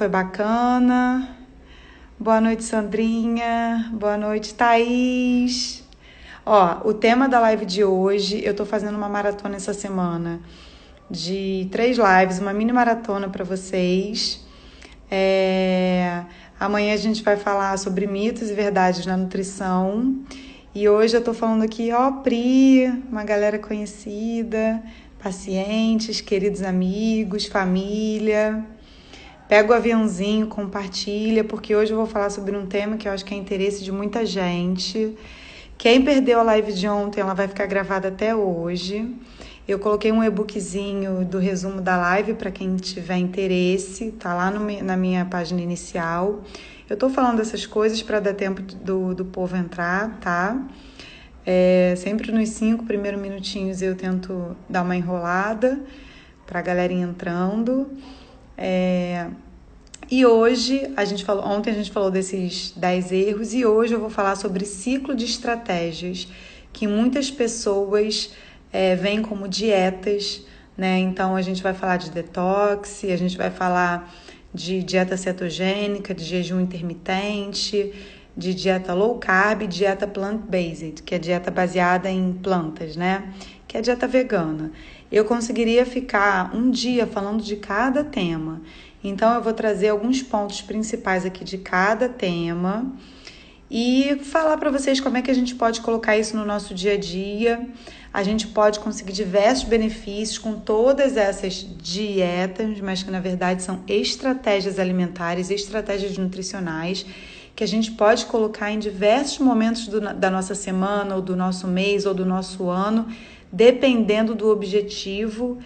Foi bacana. Boa noite, Sandrinha. Boa noite, Thaís. Ó, o tema da live de hoje, eu tô fazendo uma maratona essa semana de 3 lives, uma mini maratona para vocês. Amanhã a gente vai falar sobre mitos e verdades na nutrição. E hoje eu tô falando aqui, ó, Pri, uma galera conhecida, pacientes, queridos amigos, família. Pega o aviãozinho, compartilha, porque hoje eu vou falar sobre um tema que eu acho que é interesse de muita gente. Quem perdeu a live de ontem, ela vai ficar gravada até hoje. Eu coloquei um e-bookzinho do resumo da live para quem tiver interesse, tá lá na minha página inicial. Eu tô falando essas coisas para dar tempo do povo entrar, tá? Sempre nos 5 primeiros minutinhos eu tento dar uma enrolada pra galerinha entrando. E hoje, ontem a gente falou desses 10 erros e hoje eu vou falar sobre ciclo de estratégias que muitas pessoas veem como dietas, né? Então a gente vai falar de detox, a gente vai falar de dieta cetogênica, de jejum intermitente, de dieta low carb, dieta plant-based, que é dieta baseada em plantas, né? Que é dieta vegana. Eu conseguiria ficar um dia falando de cada tema. Então, eu vou trazer alguns pontos principais aqui de cada tema e falar para vocês como é que a gente pode colocar isso no nosso dia a dia. A gente pode conseguir diversos benefícios com todas essas dietas, mas que na verdade são estratégias alimentares, estratégias nutricionais, que a gente pode colocar em diversos momentos da nossa semana, ou do nosso mês, ou do nosso ano, dependendo do objetivo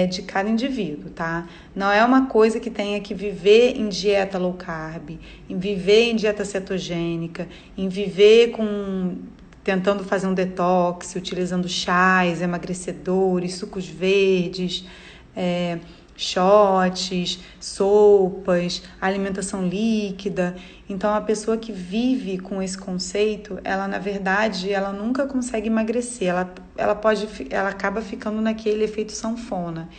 de cada indivíduo, tá? Não é uma coisa que tenha que viver em dieta low carb, em viver em dieta cetogênica, em viver tentando fazer um detox, utilizando chás, emagrecedores, sucos verdes, shots, sopas, alimentação líquida. Então, a pessoa que vive com esse conceito, ela na verdade, ela nunca consegue emagrecer, ela acaba ficando naquele efeito sanfona.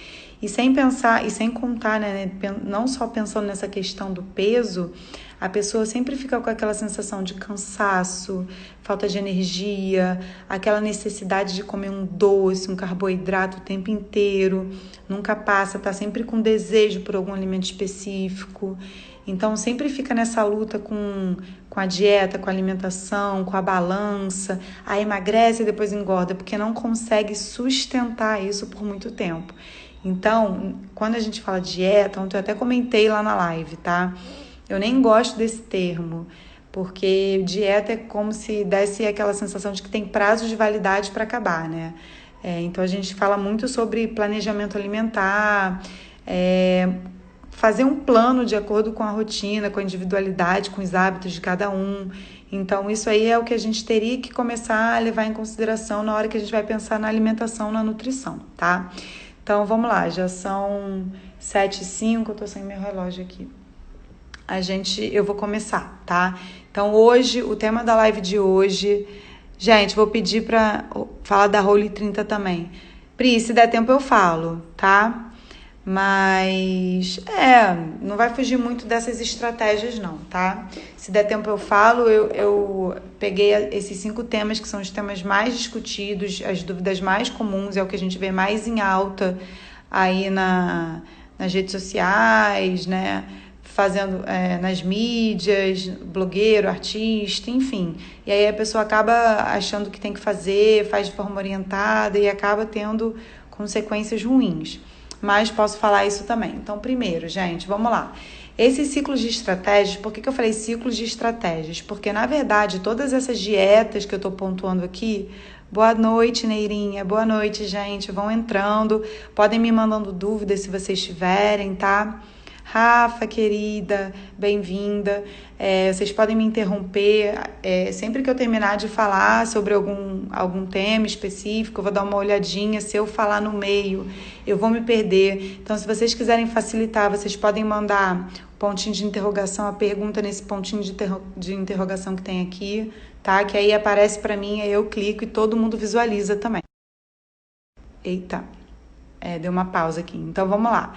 E sem pensar, e sem contar, né, não só pensando nessa questão do peso, a pessoa sempre fica com aquela sensação de cansaço, falta de energia, aquela necessidade de comer um doce, um carboidrato o tempo inteiro, nunca passa, tá sempre com desejo por algum alimento específico. Então, sempre fica nessa luta com a dieta, com a alimentação, com a balança, aí emagrece e depois engorda, porque não consegue sustentar isso por muito tempo. Então, quando a gente fala dieta, ontem eu até comentei lá na live, tá? Eu nem gosto desse termo, porque dieta é como se desse aquela sensação de que tem prazo de validade para acabar, né? Então, a gente fala muito sobre planejamento alimentar, fazer um plano de acordo com a rotina, com a individualidade, com os hábitos de cada um. Então, isso aí é o que a gente teria que começar a levar em consideração na hora que a gente vai pensar na alimentação, na nutrição, tá? Então, vamos lá, já são 7h05, eu tô sem meu relógio aqui. Eu vou começar, tá? Então, hoje, o tema da live de hoje... Gente, vou pedir pra falar da Holy 30 também. Pri, se der tempo eu falo, tá? Mas, não vai fugir muito dessas estratégias não, tá? Se der tempo eu falo, eu peguei esses 5 temas que são os temas mais discutidos, as dúvidas mais comuns, é o que a gente vê mais em alta aí nas redes sociais, né? Fazendo nas mídias, blogueiro, artista, enfim. E aí a pessoa acaba achando que tem que fazer, faz de forma orientada e acaba tendo consequências ruins. Mas posso falar isso também. Então, primeiro, gente, vamos lá. Esses ciclos de estratégias, por que eu falei ciclos de estratégias? Porque, na verdade, todas essas dietas que eu tô pontuando aqui... Boa noite, Neirinha. Boa noite, gente. Vão entrando. Podem me mandando dúvidas se vocês tiverem, tá? Rafa, querida, bem-vinda. Vocês podem me interromper. Sempre que eu terminar de falar sobre algum tema específico, eu vou dar uma olhadinha. Se eu falar no meio, eu vou me perder. Então, se vocês quiserem facilitar, vocês podem mandar pontinho de interrogação, a pergunta nesse pontinho de interrogação que tem aqui, tá? Que aí aparece para mim, aí eu clico e todo mundo visualiza também. Eita, deu uma pausa aqui. Então, vamos lá.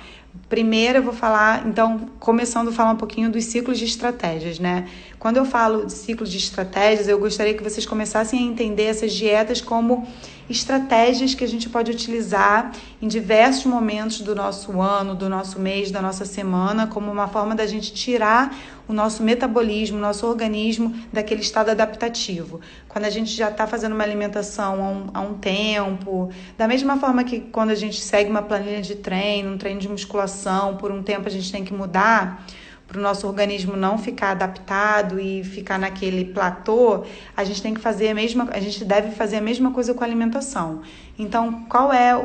Primeiro eu vou falar, então, começando a falar um pouquinho dos ciclos de estratégias, né? Quando eu falo de ciclos de estratégias, eu gostaria que vocês começassem a entender essas dietas como estratégias que a gente pode utilizar em diversos momentos do nosso ano, do nosso mês, da nossa semana, como uma forma da gente tirar o nosso metabolismo, o nosso organismo daquele estado adaptativo. Quando a gente já está fazendo uma alimentação há um tempo, da mesma forma que quando a gente segue uma planilha de treino, um treino de musculação, por um tempo a gente tem que mudar, para o nosso organismo não ficar adaptado e ficar naquele platô, a gente tem que fazer a gente deve fazer a mesma coisa com a alimentação. Então,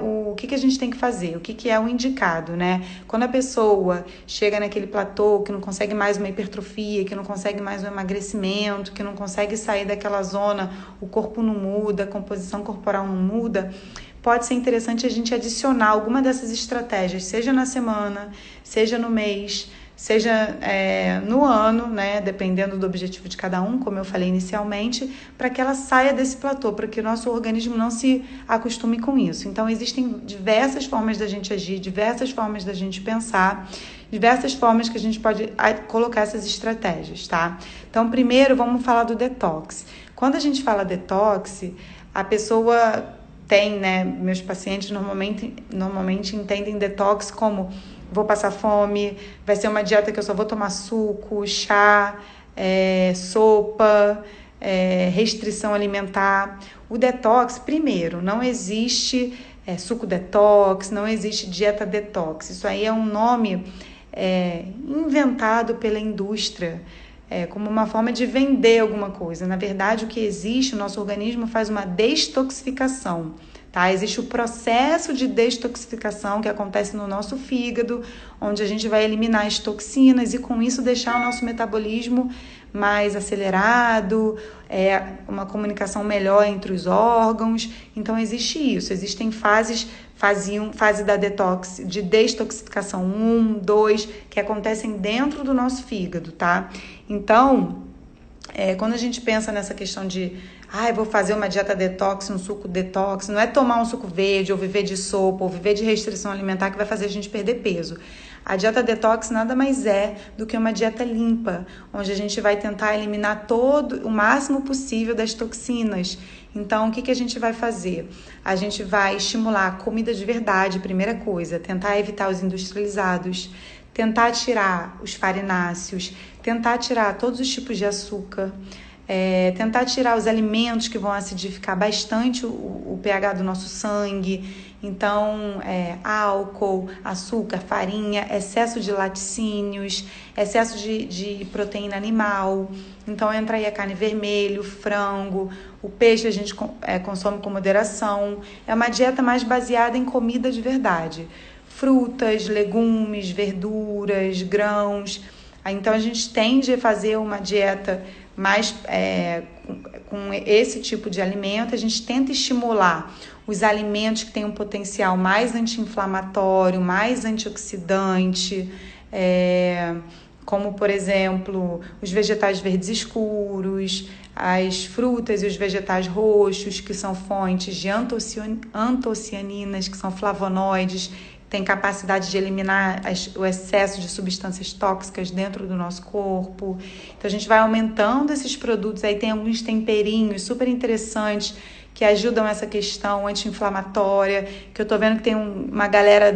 o que a gente tem que fazer? O que é o indicado, né? Quando a pessoa chega naquele platô, que não consegue mais uma hipertrofia, que não consegue mais um emagrecimento, que não consegue sair daquela zona, o corpo não muda, a composição corporal não muda, pode ser interessante a gente adicionar alguma dessas estratégias, seja na semana, seja no mês, seja no ano, né, dependendo do objetivo de cada um, como eu falei inicialmente, para que ela saia desse platô, para que o nosso organismo não se acostume com isso. Então, existem diversas formas da gente agir, diversas formas da gente pensar, diversas formas que a gente pode colocar essas estratégias, tá? Então, primeiro, vamos falar do detox. Quando a gente fala detox, a pessoa tem, né, meus pacientes normalmente entendem detox como: vou passar fome, vai ser uma dieta que eu só vou tomar suco, chá, sopa, restrição alimentar. O detox, primeiro, não existe suco detox, não existe dieta detox. Isso aí é um nome inventado pela indústria, como uma forma de vender alguma coisa. Na verdade, o que existe, o nosso organismo faz uma detoxificação. Tá? Existe o processo de detoxificação que acontece no nosso fígado, onde a gente vai eliminar as toxinas e com isso deixar o nosso metabolismo mais acelerado, uma comunicação melhor entre os órgãos. Então existe isso, existem fase da detox, de detoxificação 1, 2, que acontecem dentro do nosso fígado, tá? Então, quando a gente pensa nessa questão de vou fazer uma dieta detox, um suco detox, não é tomar um suco verde ou viver de sopa ou viver de restrição alimentar que vai fazer a gente perder peso. A dieta detox nada mais é do que uma dieta limpa, onde a gente vai tentar eliminar o máximo possível das toxinas. Então, o que a gente vai fazer? A gente vai estimular a comida de verdade, primeira coisa, tentar evitar os industrializados, tentar tirar os farináceos, tentar tirar todos os tipos de açúcar, tentar tirar os alimentos que vão acidificar bastante o pH do nosso sangue. Então, álcool, açúcar, farinha, excesso de laticínios, excesso de proteína animal. Então, entra aí a carne vermelha, o frango, o peixe a gente consome com moderação. É uma dieta mais baseada em comida de verdade. Frutas, legumes, verduras, grãos. Então, a gente tende a fazer uma dieta mais com esse tipo de alimento. A gente tenta estimular os alimentos que têm um potencial mais anti-inflamatório, mais antioxidante, como, por exemplo, os vegetais verdes escuros, as frutas e os vegetais roxos, que são fontes de antocianinas, que são flavonoides, tem capacidade de eliminar o excesso de substâncias tóxicas dentro do nosso corpo. Então, a gente vai aumentando esses produtos. Aí tem alguns temperinhos super interessantes que ajudam essa questão anti-inflamatória, que eu tô vendo que tem uma galera,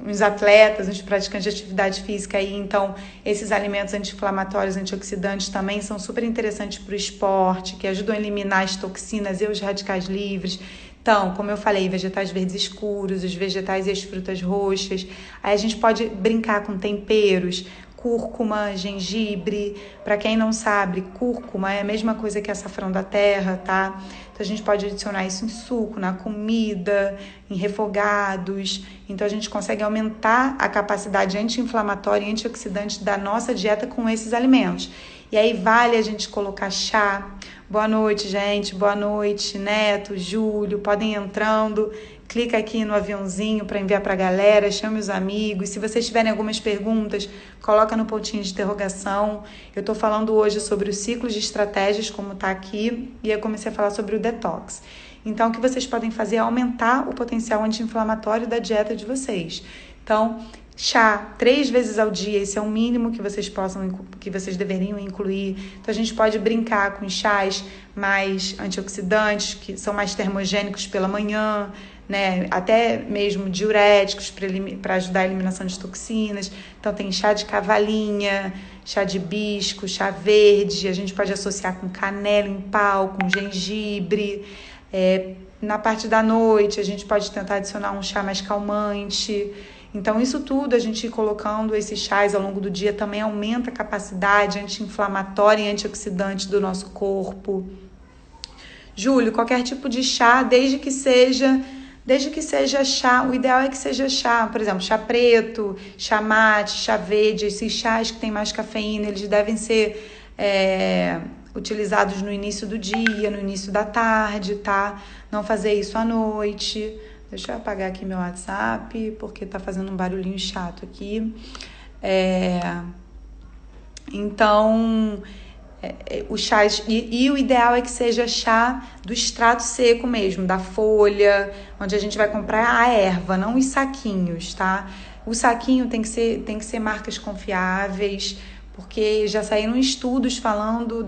uns atletas, uns praticantes de atividade física aí. Então, esses alimentos anti-inflamatórios, antioxidantes também são super interessantes para o esporte, que ajudam a eliminar as toxinas e os radicais livres. Então, como eu falei, vegetais verdes escuros, os vegetais e as frutas roxas. Aí a gente pode brincar com temperos, cúrcuma, gengibre. Para quem não sabe, cúrcuma é a mesma coisa que açafrão da terra, tá? Então a gente pode adicionar isso em suco, na comida, em refogados. Então a gente consegue aumentar a capacidade anti-inflamatória e antioxidante da nossa dieta com esses alimentos. E aí vale a gente colocar chá. Boa noite, gente. Boa noite, Neto, Júlio. Podem ir entrando. Clica aqui no aviãozinho para enviar para a galera. Chame os amigos. Se vocês tiverem algumas perguntas, coloca no pontinho de interrogação. Eu estou falando hoje sobre os ciclos de estratégias, como está aqui. E eu comecei a falar sobre o detox. Então, o que vocês podem fazer é aumentar o potencial anti-inflamatório da dieta de vocês. Então, chá 3 vezes ao dia, esse é o mínimo que vocês deveriam incluir. Então a gente pode brincar com chás mais antioxidantes, que são mais termogênicos pela manhã, né? Até mesmo diuréticos para ajudar a eliminação de toxinas. Então tem chá de cavalinha, chá de hibisco, chá verde, a gente pode associar com canela em pau, com gengibre. Na parte da noite a gente pode tentar adicionar um chá mais calmante. Então, isso tudo, a gente ir colocando esses chás ao longo do dia também aumenta a capacidade anti-inflamatória e antioxidante do nosso corpo. Júlio, qualquer tipo de chá, desde que seja chá, o ideal é que seja chá, por exemplo, chá preto, chá mate, chá verde, esses chás que tem mais cafeína, eles devem ser utilizados no início do dia, no início da tarde, tá? Não fazer isso à noite. Deixa eu apagar aqui meu WhatsApp, porque tá fazendo um barulhinho chato aqui. Então, o chá... E o ideal é que seja chá do extrato seco mesmo, da folha, onde a gente vai comprar a erva, não os saquinhos, tá? O saquinho tem que ser marcas confiáveis, porque já saíram estudos falando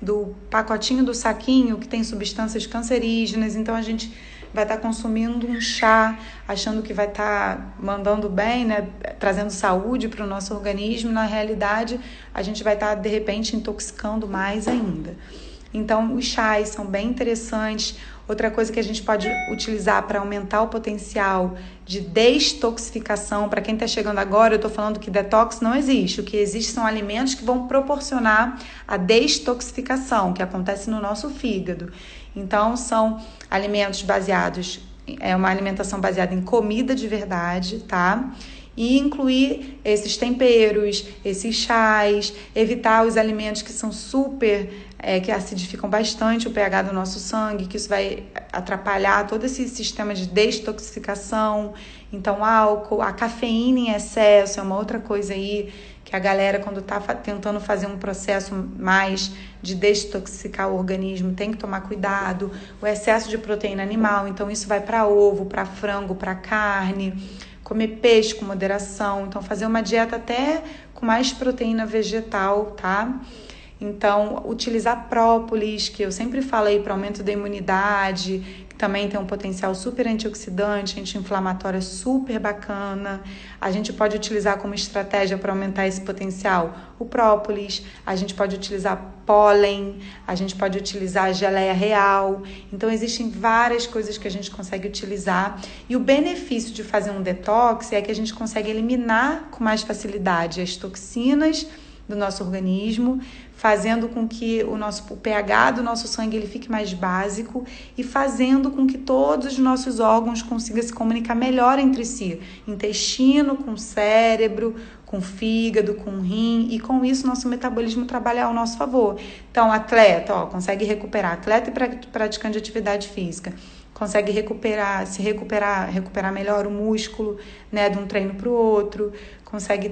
do pacotinho do saquinho que tem substâncias cancerígenas, então a gente vai estar consumindo um chá, achando que vai estar mandando bem, né, trazendo saúde para o nosso organismo. Na realidade, a gente vai estar, de repente, intoxicando mais ainda. Então, os chás são bem interessantes. Outra coisa que a gente pode utilizar para aumentar o potencial de detoxificação, para quem está chegando agora, eu estou falando que detox não existe. O que existe são alimentos que vão proporcionar a detoxificação, que acontece no nosso fígado. Então, são alimentos baseados, uma alimentação baseada em comida de verdade, tá? E incluir esses temperos, esses chás, evitar os alimentos que são que acidificam bastante o pH do nosso sangue, que isso vai atrapalhar todo esse sistema de detoxificação. Então, álcool, a cafeína em excesso é uma outra coisa aí que a galera, quando está tentando fazer um processo mais de detoxificar o organismo, tem que tomar cuidado. O excesso de proteína animal, então isso vai para ovo, para frango, para carne. Comer peixe com moderação, então fazer uma dieta até com mais proteína vegetal, tá? Então, utilizar própolis, que eu sempre falei para aumento da imunidade, que também tem um potencial super antioxidante, anti-inflamatório super bacana. A gente pode utilizar como estratégia para aumentar esse potencial o própolis, a gente pode utilizar pólen, a gente pode utilizar geleia real. Então, existem várias coisas que a gente consegue utilizar. E o benefício de fazer um detox é que a gente consegue eliminar com mais facilidade as toxinas do nosso organismo, fazendo com que o pH do nosso sangue ele fique mais básico e fazendo com que todos os nossos órgãos consigam se comunicar melhor entre si. Intestino com cérebro, com fígado, com rim, e com isso nosso metabolismo trabalha ao nosso favor. Então, atleta, consegue recuperar, atleta e praticante de atividade física, consegue recuperar melhor o músculo, né, de um treino para o outro, consegue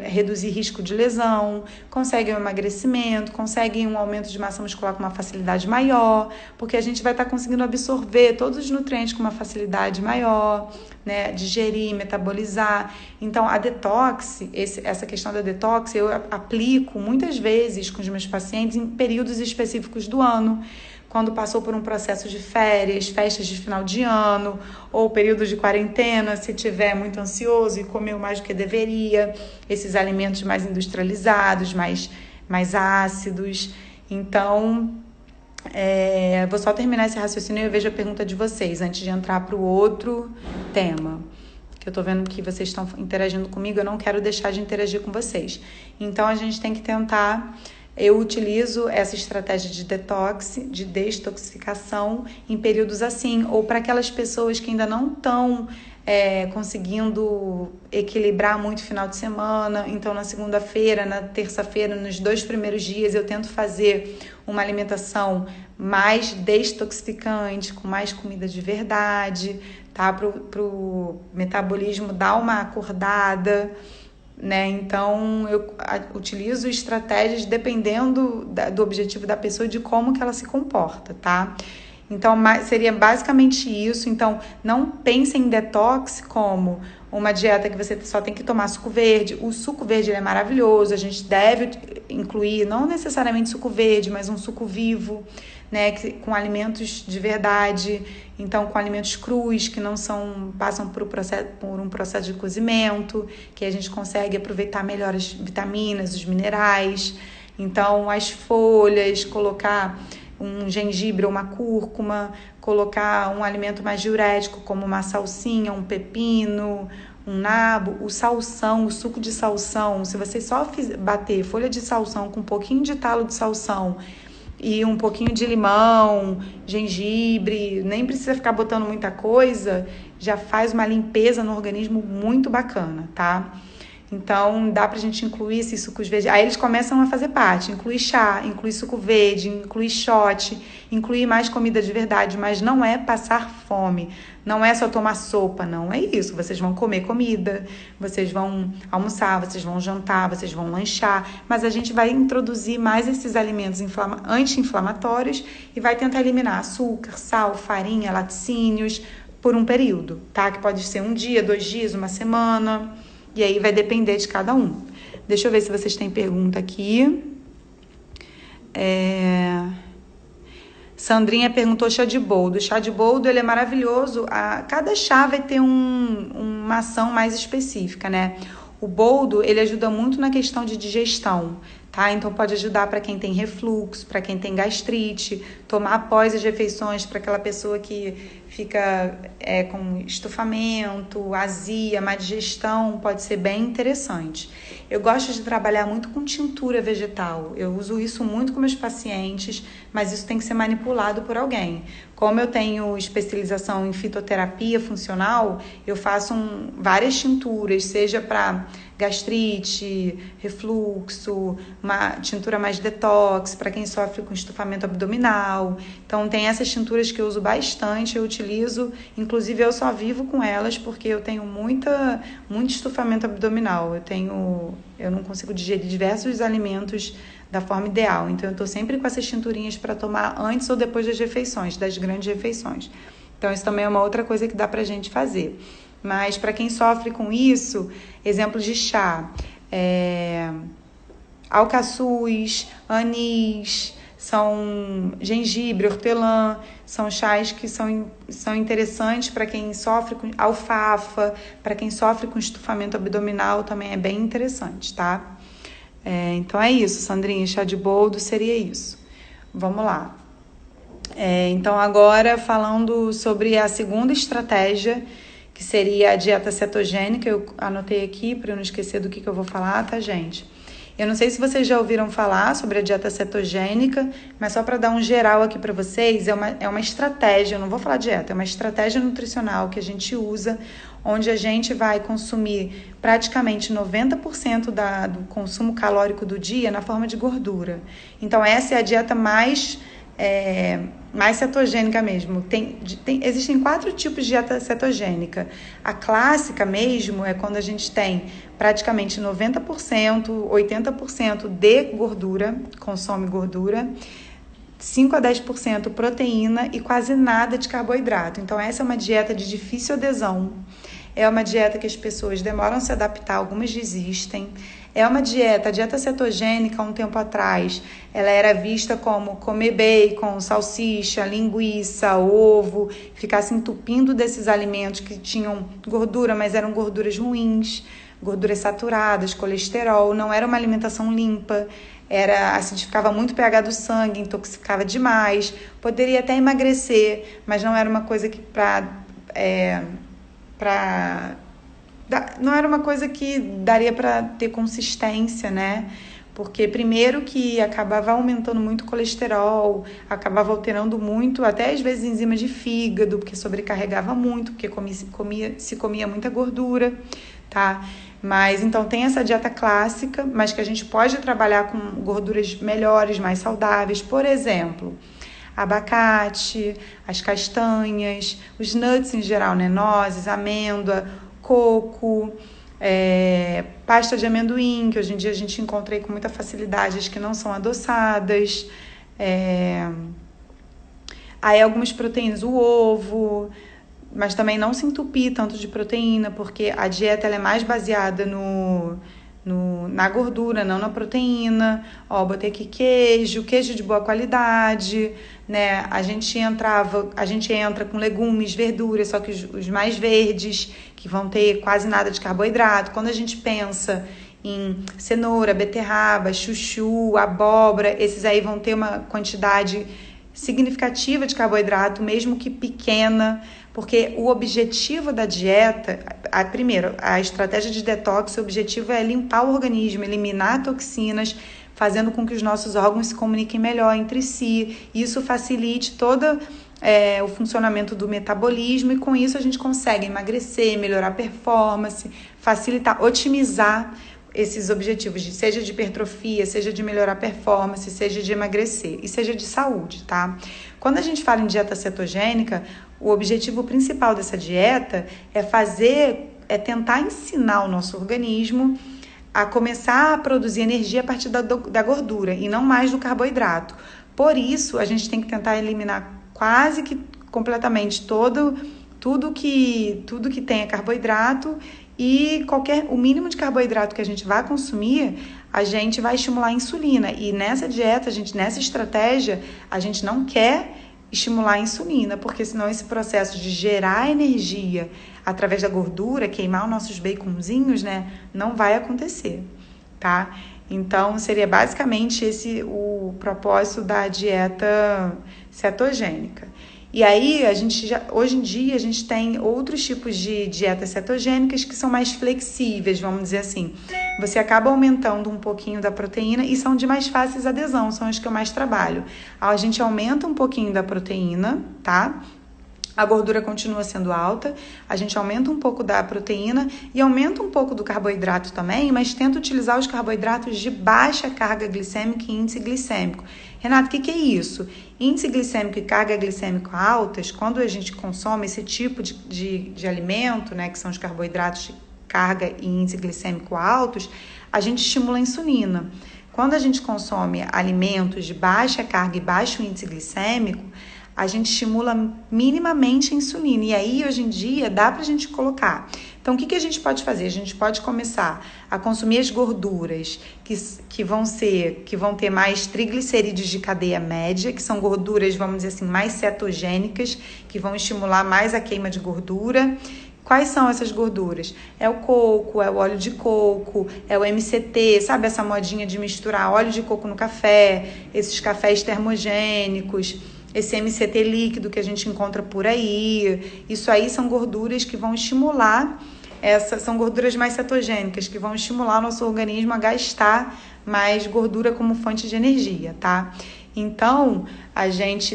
reduzir risco de lesão, consegue um emagrecimento, consegue um aumento de massa muscular com uma facilidade maior, porque a gente vai estar conseguindo absorver todos os nutrientes com uma facilidade maior, né, digerir, metabolizar. Então, a detox, essa questão da detox, eu aplico muitas vezes com os meus pacientes em períodos específicos do ano, quando passou por um processo de férias, festas de final de ano, ou período de quarentena, se tiver muito ansioso e comeu mais do que deveria, esses alimentos mais industrializados, mais ácidos. Então, vou só terminar esse raciocínio e eu vejo a pergunta de vocês, antes de entrar para o outro tema. Que eu estou vendo que vocês estão interagindo comigo, eu não quero deixar de interagir com vocês. Então, a gente tem que tentar... Eu utilizo essa estratégia de detox, de detoxificação em períodos assim, ou para aquelas pessoas que ainda não estão conseguindo equilibrar muito o final de semana. Então, na segunda-feira, na terça-feira, nos 2 primeiros dias, eu tento fazer uma alimentação mais detoxificante, com mais comida de verdade, tá? Pro metabolismo dar uma acordada, né? Então, eu utilizo estratégias dependendo do objetivo da pessoa e de como que ela se comporta, tá? Então, seria basicamente isso. Então, não pense em detox como uma dieta que você só tem que tomar suco verde. O suco verde é maravilhoso, a gente deve incluir, não necessariamente suco verde, mas um suco vivo, né, com alimentos de verdade, então com alimentos crus, que não passam por um processo de cozimento, que a gente consegue aproveitar melhor as vitaminas, os minerais. Então, as folhas, colocar um gengibre ou uma cúrcuma, colocar um alimento mais diurético, como uma salsinha, um pepino, um nabo, o salsão, o suco de salsão. Se você só bater folha de salsão com um pouquinho de talo de salsão e um pouquinho de limão, gengibre, nem precisa ficar botando muita coisa, já faz uma limpeza no organismo muito bacana, tá? Então, dá pra gente incluir esses sucos verdes. Aí eles começam a fazer parte, incluir chá, incluir suco verde, incluir shot, incluir mais comida de verdade, mas não é passar fome, não é só tomar sopa, não é isso. Vocês vão comer comida, vocês vão almoçar, vocês vão jantar, vocês vão lanchar, mas a gente vai introduzir mais esses alimentos anti-inflamatórios e vai tentar eliminar açúcar, sal, farinha, laticínios por um período, tá? Que pode ser um dia, 2 dias, uma semana. E aí vai depender de cada um. Deixa eu ver se vocês têm pergunta aqui. Sandrinha perguntou chá de boldo. O chá de boldo, ele é maravilhoso. Cada chá vai ter uma ação mais específica, né? O boldo, ele ajuda muito na questão de digestão, tá? Então pode ajudar para quem tem refluxo, para quem tem gastrite, tomar após as refeições para aquela pessoa que fica com estufamento, azia, má digestão, pode ser bem interessante. Eu gosto de trabalhar muito com tintura vegetal, eu uso isso muito com meus pacientes, mas isso tem que ser manipulado por alguém. Como eu tenho especialização em fitoterapia funcional, eu faço várias tinturas, seja para gastrite, refluxo, uma tintura mais detox, para quem sofre com estufamento abdominal. Então, tem essas tinturas que eu uso bastante, eu utilizo, inclusive eu só vivo com elas porque eu tenho muito estufamento abdominal. Eu não consigo digerir diversos alimentos da forma ideal. Então, eu estou sempre com essas tinturinhas para tomar antes ou depois das refeições, das grandes refeições. Então, isso também é uma outra coisa que dá pra gente fazer. Mas, para quem sofre com isso, exemplos de chá, alcaçuz, anis, gengibre, hortelã, são chás que são interessantes para quem sofre com alfafa, para quem sofre com estufamento abdominal também é bem interessante, tá? Então é isso, Sandrinha, chá de boldo seria isso. Vamos lá. Então agora falando sobre a segunda estratégia, que seria a dieta cetogênica, eu anotei aqui para eu não esquecer do que eu vou falar, tá, gente? Eu não sei se vocês já ouviram falar sobre a dieta cetogênica, mas só para dar um geral aqui para vocês, é uma estratégia, eu não vou falar dieta, é uma estratégia nutricional que a gente usa, onde a gente vai consumir praticamente 90% do consumo calórico do dia na forma de gordura. Então, essa é a dieta mais cetogênica mesmo. Existem 4 tipos de dieta cetogênica. A clássica mesmo é quando a gente tem praticamente 90%, 80% de gordura, consome gordura, 5 a 10% proteína e quase nada de carboidrato. Então, essa é uma dieta de difícil adesão. É uma dieta que as pessoas demoram a se adaptar, algumas desistem. É uma dieta, a dieta cetogênica, há um tempo atrás, ela era vista como comer bacon, salsicha, linguiça, ovo, ficar se entupindo desses alimentos que tinham gordura, mas eram gorduras ruins, gorduras saturadas, colesterol, não era uma alimentação limpa, acidificava muito o pH do sangue, intoxicava demais, poderia até emagrecer, mas não era uma coisa que não era uma coisa que daria para ter consistência, né? Porque primeiro que acabava aumentando muito o colesterol, acabava alterando muito, até às vezes enzimas de fígado, porque sobrecarregava muito, porque se comia muita gordura, tá? Mas então tem essa dieta clássica, mas que a gente pode trabalhar com gorduras melhores, mais saudáveis, por exemplo, abacate, as castanhas, os nuts em geral, né? Nozes, amêndoa, coco, pasta de amendoim, que hoje em dia a gente encontra aí com muita facilidade, as que não são adoçadas, Aí algumas proteínas, o ovo, mas também não se entupir tanto de proteína, porque a dieta ela é mais baseada na gordura, não na proteína. Ó, botei aqui queijo de boa qualidade, né? A gente entra com legumes, verduras, só que os mais verdes, que vão ter quase nada de carboidrato. Quando a gente pensa em cenoura, beterraba, chuchu, abóbora, esses aí vão ter uma quantidade significativa de carboidrato, mesmo que pequena, porque o objetivo da dieta, primeiro, a estratégia de detox, o objetivo é limpar o organismo, eliminar toxinas, fazendo com que os nossos órgãos se comuniquem melhor entre si. Isso facilite todo o funcionamento do metabolismo e com isso a gente consegue emagrecer, melhorar a performance, facilitar, otimizar esses objetivos, seja de hipertrofia, seja de melhorar a performance, seja de emagrecer e seja de saúde, tá? Quando a gente fala em dieta cetogênica, o objetivo principal dessa dieta é tentar ensinar o nosso organismo a começar a produzir energia a partir da gordura e não mais do carboidrato. Por isso, a gente tem que tentar eliminar quase que completamente tudo que tenha carboidrato e o mínimo de carboidrato que a gente vai consumir, a gente vai estimular a insulina. E nessa dieta, nessa estratégia, a gente não quer estimular a insulina, porque senão esse processo de gerar energia através da gordura, queimar os nossos baconzinhos, né, não vai acontecer, tá? Então, seria basicamente esse o propósito da dieta cetogênica. E aí, hoje em dia, a gente tem outros tipos de dietas cetogênicas que são mais flexíveis, vamos dizer assim. Você acaba aumentando um pouquinho da proteína e são de mais fácil adesão, são as que eu mais trabalho. A gente aumenta um pouquinho da proteína, tá? A gordura continua sendo alta, a gente aumenta um pouco da proteína e aumenta um pouco do carboidrato também, mas tenta utilizar os carboidratos de baixa carga glicêmica e índice glicêmico. Renato, o que é isso? Índice glicêmico e carga glicêmica altas, quando a gente consome esse tipo de alimento, né, que são os carboidratos de carga e índice glicêmico altos, a gente estimula a insulina. Quando a gente consome alimentos de baixa carga e baixo índice glicêmico, a gente estimula minimamente a insulina. E aí, hoje em dia, dá pra gente colocar. Então, o que a gente pode fazer? A gente pode começar a consumir as gorduras que vão ter mais triglicerídeos de cadeia média, que são gorduras, vamos dizer assim, mais cetogênicas, que vão estimular mais a queima de gordura. Quais são essas gorduras? É o coco, é o óleo de coco, é o MCT, sabe essa modinha de misturar óleo de coco no café, esses cafés termogênicos, esse MCT líquido que a gente encontra por aí. Isso aí são gorduras que vão estimular, são gorduras mais cetogênicas, que vão estimular o nosso organismo a gastar mais gordura como fonte de energia, tá? Então,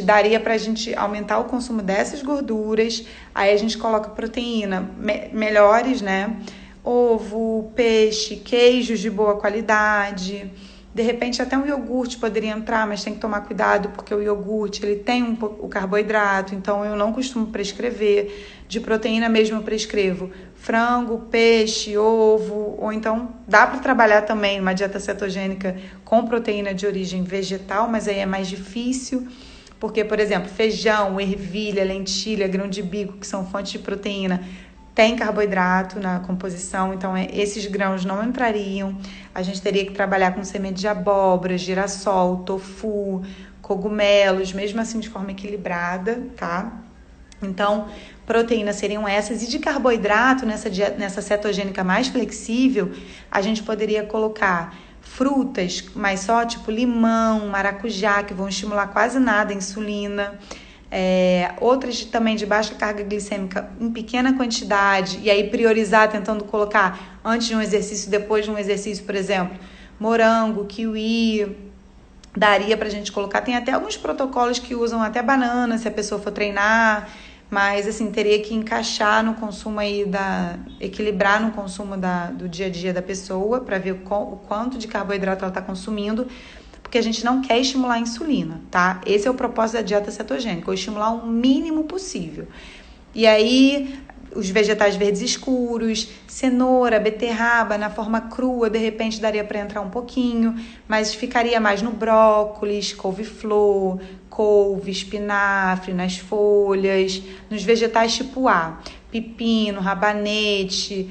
daria pra gente aumentar o consumo dessas gorduras, aí a gente coloca proteína melhores, né? Ovo, peixe, queijos de boa qualidade. De repente até um iogurte poderia entrar, mas tem que tomar cuidado porque o iogurte ele tem o carboidrato, então eu não costumo prescrever. De proteína mesmo eu prescrevo frango, peixe, ovo, ou então dá para trabalhar também uma dieta cetogênica com proteína de origem vegetal, mas aí é mais difícil, porque, por exemplo, feijão, ervilha, lentilha, grão de bico, que são fontes de proteína, tem carboidrato na composição, então esses grãos não entrariam. A gente teria que trabalhar com semente de abóbora, girassol, tofu, cogumelos, mesmo assim de forma equilibrada, tá? Então, proteínas seriam essas. E de carboidrato, nessa cetogênica mais flexível, a gente poderia colocar frutas, mas só tipo limão, maracujá, que vão estimular quase nada a insulina. Outras também de baixa carga glicêmica em pequena quantidade, e aí priorizar tentando colocar antes de um exercício, depois de um exercício, por exemplo, morango, kiwi, daria pra gente colocar. Tem até alguns protocolos que usam até banana se a pessoa for treinar, mas assim, teria que encaixar no consumo aí, equilibrar no consumo do dia a dia da pessoa para ver o quanto de carboidrato ela está consumindo, porque a gente não quer estimular a insulina, tá? Esse é o propósito da dieta cetogênica, estimular o mínimo possível. E aí, os vegetais verdes escuros, cenoura, beterraba na forma crua, de repente daria para entrar um pouquinho, mas ficaria mais no brócolis, couve-flor, couve, espinafre, nas folhas, nos vegetais tipo A, pepino, rabanete,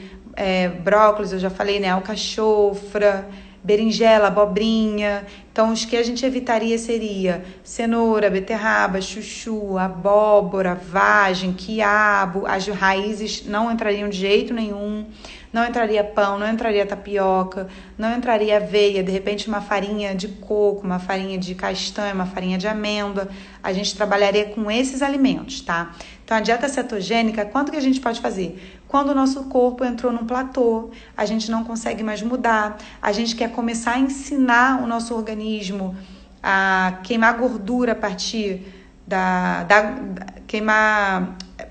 brócolis, eu já falei, né, alcachofra, berinjela, abobrinha. Então, os que a gente evitaria seria cenoura, beterraba, chuchu, abóbora, vagem, quiabo. As raízes não entrariam de jeito nenhum. Não entraria pão, não entraria tapioca, não entraria aveia, de repente uma farinha de coco, uma farinha de castanha, uma farinha de amêndoa. A gente trabalharia com esses alimentos, tá? Então, a dieta cetogênica, quanto que a gente pode fazer? Quando o nosso corpo entrou num platô, a gente não consegue mais mudar, a gente quer começar a ensinar o nosso organismo a queimar gordura a partir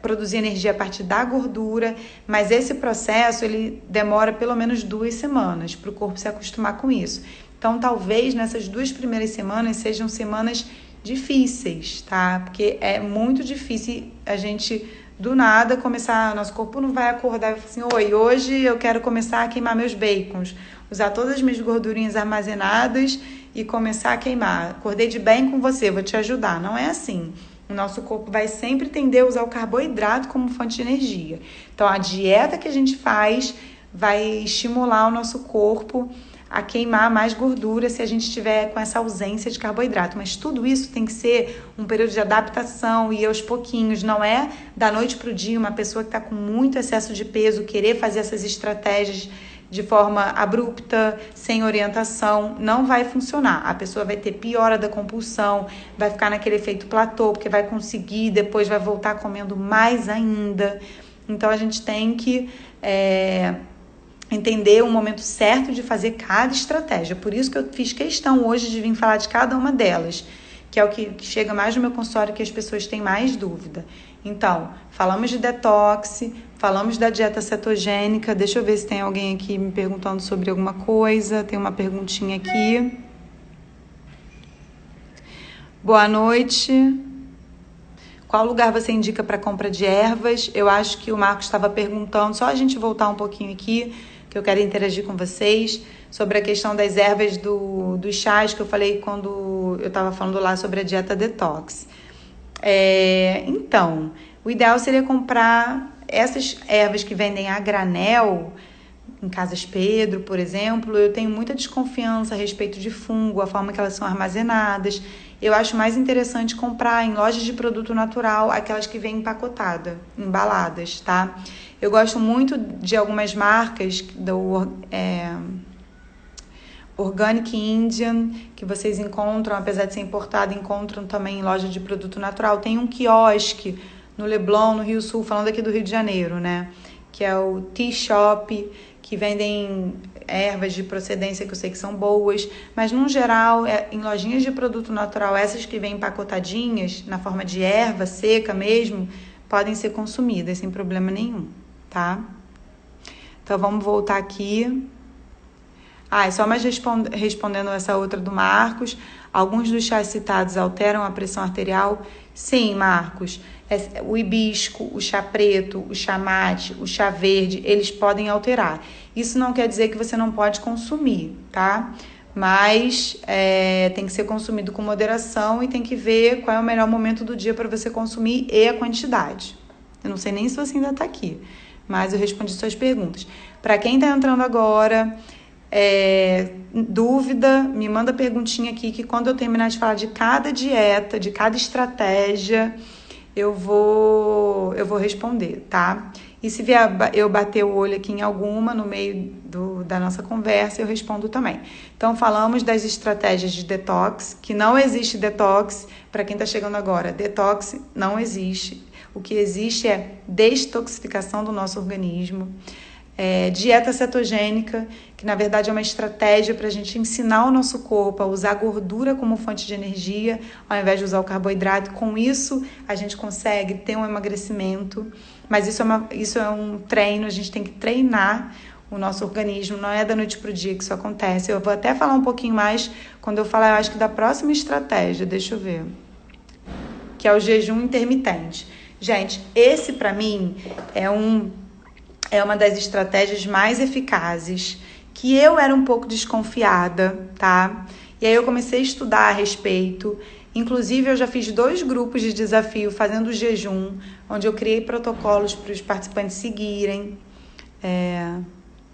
produzir energia a partir da gordura, mas esse processo ele demora pelo menos 2 semanas para o corpo se acostumar com isso. Então, talvez nessas 2 primeiras semanas sejam semanas difíceis, tá? Porque é muito difícil a gente do nada começar, nosso corpo não vai acordar e falar assim, oi, hoje eu quero começar a queimar meus bacons, usar todas as minhas gordurinhas armazenadas e começar a queimar. Acordei de bem com você, vou te ajudar. Não é assim. O nosso corpo vai sempre tender a usar o carboidrato como fonte de energia. Então, a dieta que a gente faz vai estimular o nosso corpo a queimar mais gordura se a gente estiver com essa ausência de carboidrato. Mas tudo isso tem que ser um período de adaptação e aos pouquinhos. Não é da noite para o dia uma pessoa que está com muito excesso de peso querer fazer essas estratégias de forma abrupta, sem orientação, não vai funcionar. A pessoa vai ter piora da compulsão, vai ficar naquele efeito platô, porque vai conseguir, depois vai voltar comendo mais ainda. Então, a gente tem que entender o momento certo de fazer cada estratégia. Por isso que eu fiz questão hoje de vir falar de cada uma delas, que é o que chega mais no meu consultório, que as pessoas têm mais dúvida. Então, falamos de detox, falamos da dieta cetogênica. Deixa eu ver se tem alguém aqui me perguntando sobre alguma coisa. Tem uma perguntinha aqui. Boa noite. Qual lugar você indica para compra de ervas? Eu acho que o Marcos estava perguntando, só a gente voltar um pouquinho aqui, que eu quero interagir com vocês, sobre a questão das ervas dos chás, que eu falei quando eu estava falando lá sobre a dieta detox. Então, o ideal seria comprar essas ervas que vendem a granel, em Casas Pedro, por exemplo. Eu tenho muita desconfiança a respeito de fungo, a forma que elas são armazenadas. Eu acho mais interessante comprar em lojas de produto natural, aquelas que vêm empacotadas, embaladas, tá? Eu gosto muito de algumas marcas do Organic Indian, que vocês encontram, apesar de ser importado, encontram também em loja de produto natural. Tem um quiosque no Leblon, no Rio Sul, falando aqui do Rio de Janeiro, né? Que é o Tea Shop, que vendem ervas de procedência que eu sei que são boas, mas no geral, em lojinhas de produto natural, essas que vêm empacotadinhas, na forma de erva seca mesmo, podem ser consumidas sem problema nenhum, tá? Então, vamos voltar aqui. Só mais respondendo essa outra do Marcos, alguns dos chás citados alteram a pressão arterial? Sim, Marcos. O hibisco, o chá preto, o chá mate, o chá verde, eles podem alterar. Isso não quer dizer que você não pode consumir, tá? Mas tem que ser consumido com moderação e tem que ver qual é o melhor momento do dia para você consumir e a quantidade. Eu não sei nem se você ainda está aqui, mas eu respondi suas perguntas. Para quem está entrando agora, dúvida, me manda perguntinha aqui, que quando eu terminar de falar de cada dieta, de cada estratégia, eu vou responder, tá? E se vier eu bater o olho aqui em alguma no meio da nossa conversa, eu respondo também. Então, falamos das estratégias de detox, que não existe detox, para quem está chegando agora, detox não existe. O que existe é detoxificação do nosso organismo. Dieta cetogênica, que na verdade é uma estratégia para a gente ensinar o nosso corpo a usar a gordura como fonte de energia, ao invés de usar o carboidrato. Com isso, a gente consegue ter um emagrecimento, mas isso é um treino, a gente tem que treinar o nosso organismo, não é da noite para o dia que isso acontece. Eu vou até falar um pouquinho mais quando eu falar, eu acho que da próxima estratégia, deixa eu ver, que é o jejum intermitente. Gente, esse para mim é uma das estratégias mais eficazes, que eu era um pouco desconfiada, tá? E aí eu comecei a estudar a respeito. Inclusive, eu já fiz 2 grupos de desafio fazendo jejum, onde eu criei protocolos para os participantes seguirem.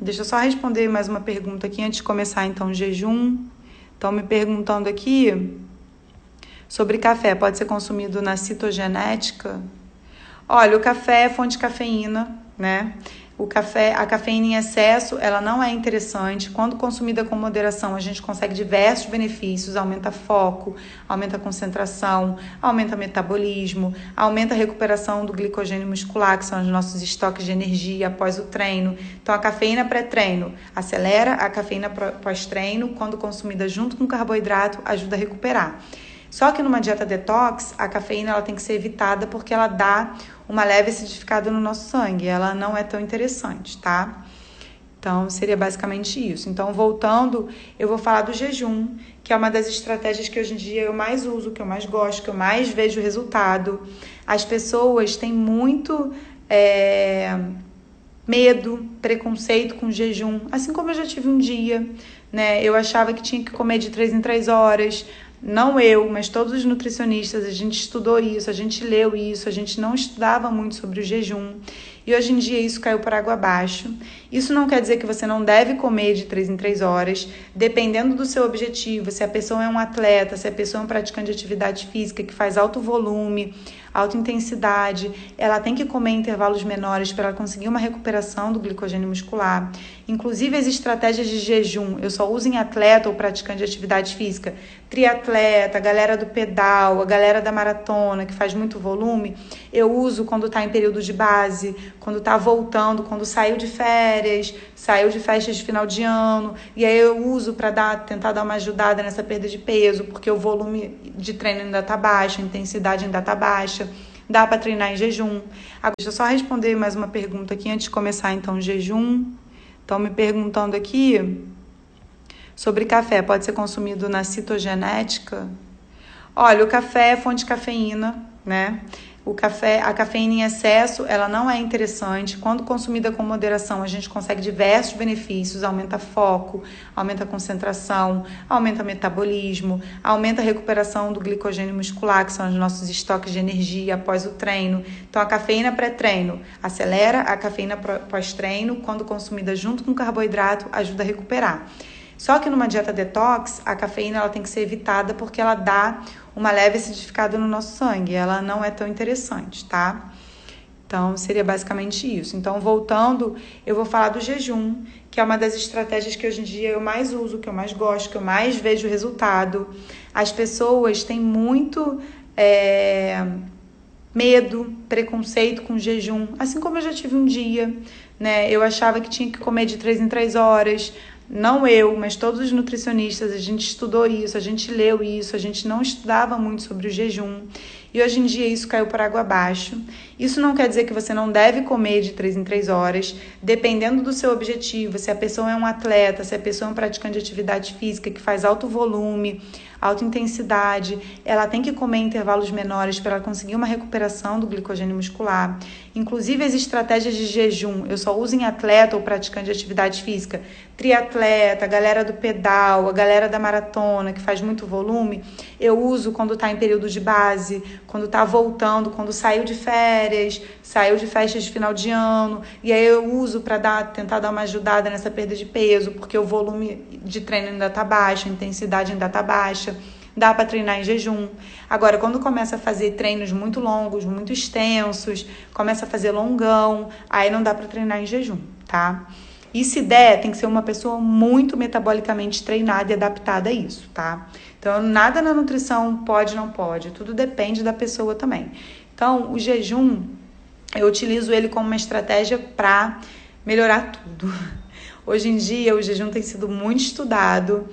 Deixa eu só responder mais uma pergunta aqui antes de começar, então, o jejum. Estão me perguntando aqui sobre café. Pode ser consumido na citogenética? Olha, o café é fonte de cafeína, né? A cafeína em excesso, ela não é interessante. Quando consumida com moderação, a gente consegue diversos benefícios, aumenta foco, aumenta a concentração, aumenta o metabolismo, aumenta a recuperação do glicogênio muscular, que são os nossos estoques de energia após o treino. Então, a cafeína pré-treino acelera, a cafeína pós-treino, quando consumida junto com carboidrato, ajuda a recuperar. Só que numa dieta detox, a cafeína ela tem que ser evitada porque ela dá uma leve acidificada no nosso sangue. Ela não é tão interessante, tá? Então, seria basicamente isso. Então, voltando, eu vou falar do jejum, que é uma das estratégias que hoje em dia eu mais uso, que eu mais gosto, que eu mais vejo resultado. As pessoas têm muito medo, preconceito com jejum, assim como eu já tive um dia, né? Eu achava que tinha que comer de 3 em 3 horas. Não eu, mas todos os nutricionistas, a gente estudou isso, a gente leu isso, a gente não estudava muito sobre o jejum. E hoje em dia isso caiu por água abaixo. Isso não quer dizer que você não deve comer de 3 em 3 horas, dependendo do seu objetivo, se a pessoa é um atleta, se a pessoa é um praticante de atividade física que faz alto volume, alta intensidade, ela tem que comer em intervalos menores para ela conseguir uma recuperação do glicogênio muscular. Inclusive as estratégias de jejum, eu só uso em atleta ou praticante de atividade física, triatleta, a galera do pedal, a galera da maratona que faz muito volume, eu uso quando está em período de base, quando está voltando, quando saiu de férias, saiu de festas de final de ano, e aí eu uso para tentar dar uma ajudada nessa perda de peso, porque o volume de treino ainda está baixo, a intensidade ainda está baixa, dá para treinar em jejum. Agora, deixa eu só responder mais uma pergunta aqui antes de começar então o jejum. Estão me perguntando aqui sobre café, pode ser consumido na citogenética? Olha, o café é fonte de cafeína, né? A cafeína em excesso, ela não é interessante. Quando consumida com moderação, a gente consegue diversos benefícios, aumenta foco, aumenta a concentração, aumenta o metabolismo, aumenta a recuperação do glicogênio muscular, que são os nossos estoques de energia após o treino. Então, a cafeína pré-treino acelera, a cafeína pós-treino, quando consumida junto com carboidrato, ajuda a recuperar. Só que numa dieta detox, a cafeína ela tem que ser evitada porque ela dá uma leve acidificada no nosso sangue. Ela não é tão interessante, tá? Então, seria basicamente isso. Então, voltando, eu vou falar do jejum, que é uma das estratégias que hoje em dia eu mais uso, que eu mais gosto, que eu mais vejo resultado. As pessoas têm muito medo, preconceito com jejum, assim como eu já tive um dia, né? Eu achava que tinha que comer de 3 em 3 horas. Não eu, mas todos os nutricionistas, a gente estudou isso, a gente leu isso, a gente não estudava muito sobre o jejum. E hoje em dia isso caiu por água abaixo. Isso não quer dizer que você não deve comer de 3 em 3 horas, dependendo do seu objetivo, se a pessoa é um atleta, se a pessoa é um praticante de atividade física que faz alto volume, alta intensidade, ela tem que comer em intervalos menores para ela conseguir uma recuperação do glicogênio muscular. Inclusive as estratégias de jejum, eu só uso em atleta ou praticante de atividade física, triatleta, a galera do pedal, a galera da maratona que faz muito volume, eu uso quando está em período de base, quando está voltando, quando saiu de férias, saiu de festas de final de ano, e aí eu uso para tentar dar uma ajudada nessa perda de peso, porque o volume de treino ainda está baixo, a intensidade ainda está baixa, dá para treinar em jejum. Agora, quando começa a fazer treinos muito longos, muito extensos, começa a fazer longão, aí não dá para treinar em jejum, tá? E se der, tem que ser uma pessoa muito metabolicamente treinada e adaptada a isso, tá? Então, nada na nutrição pode, não pode. Tudo depende da pessoa também. Então, o jejum, eu utilizo ele como uma estratégia para melhorar tudo. Hoje em dia, o jejum tem sido muito estudado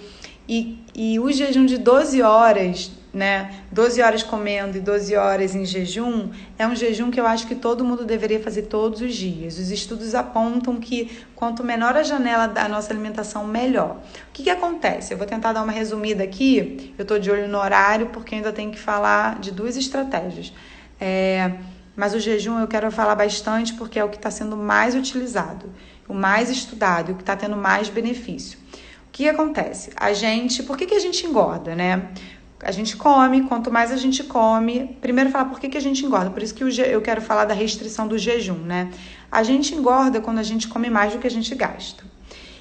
e o jejum de 12 horas, né? 12 horas comendo e 12 horas em jejum, é um jejum que eu acho que todo mundo deveria fazer todos os dias. Os estudos apontam que quanto menor a janela da nossa alimentação, melhor. O que acontece? Eu vou tentar dar uma resumida aqui, eu tô de olho no horário porque eu ainda tenho que falar de 2 estratégias. mas o jejum eu quero falar bastante porque é o que está sendo mais utilizado, o mais estudado, o que está tendo mais benefício. O que acontece? Por que a gente engorda, né? A gente come, quanto mais a gente come... Primeiro falar por que a gente engorda, por isso que eu quero falar da restrição do jejum, né? A gente engorda quando a gente come mais do que a gente gasta.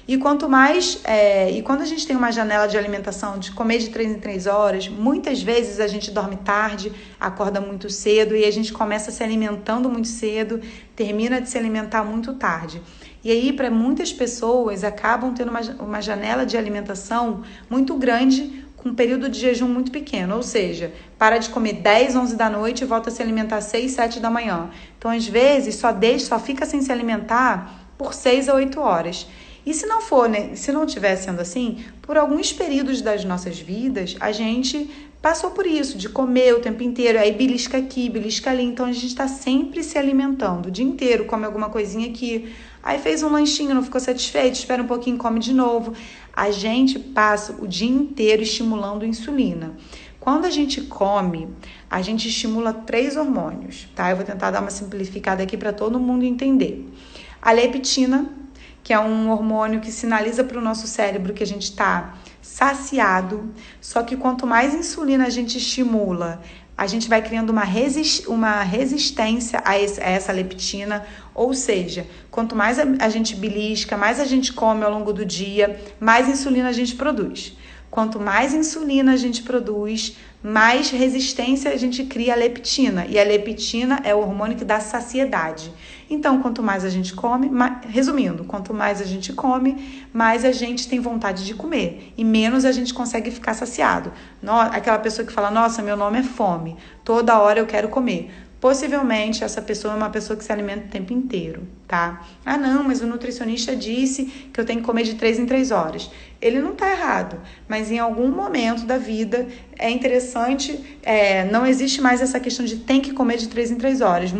E quando a gente tem uma janela de alimentação de comer de 3 em 3 horas, muitas vezes a gente dorme tarde, acorda muito cedo e a gente começa se alimentando muito cedo, termina de se alimentar muito tarde. E aí, para muitas pessoas, acabam tendo uma janela de alimentação muito grande, com um período de jejum muito pequeno, ou seja, para de comer 10, 11 da noite e volta a se alimentar 6, 7 da manhã. Então, às vezes, só fica sem se alimentar por 6 a 8 horas. E se não for, né, se não estiver sendo assim, por alguns períodos das nossas vidas, a gente passou por isso, de comer o tempo inteiro, aí belisca aqui, belisca ali, então a gente está sempre se alimentando, o dia inteiro, come alguma coisinha aqui, aí fez um lanchinho, não ficou satisfeito, espera um pouquinho, come de novo. A gente passa o dia inteiro estimulando a insulina. Quando a gente come, a gente estimula 3 hormônios, tá? Eu vou tentar dar uma simplificada aqui para todo mundo entender. A leptina, que é um hormônio que sinaliza para o nosso cérebro que a gente está saciado, só que quanto mais insulina a gente estimula, a gente vai criando uma resistência a essa leptina, ou seja, quanto mais a gente belisca, mais a gente come ao longo do dia, mais insulina a gente produz. Quanto mais insulina a gente produz, mais resistência a gente cria à leptina. E a leptina é o hormônio que dá saciedade. Então, quanto mais a gente come, resumindo, quanto mais a gente come, mais a gente tem vontade de comer. E menos a gente consegue ficar saciado. Aquela pessoa que fala, nossa, meu nome é fome, toda hora eu quero comer. Possivelmente essa pessoa é uma pessoa que se alimenta o tempo inteiro, tá? Ah, não, mas o nutricionista disse que eu tenho que comer de 3 em 3 horas. Ele não tá errado, mas em algum momento da vida é interessante, não existe mais essa questão de tem que comer de 3 em 3 horas.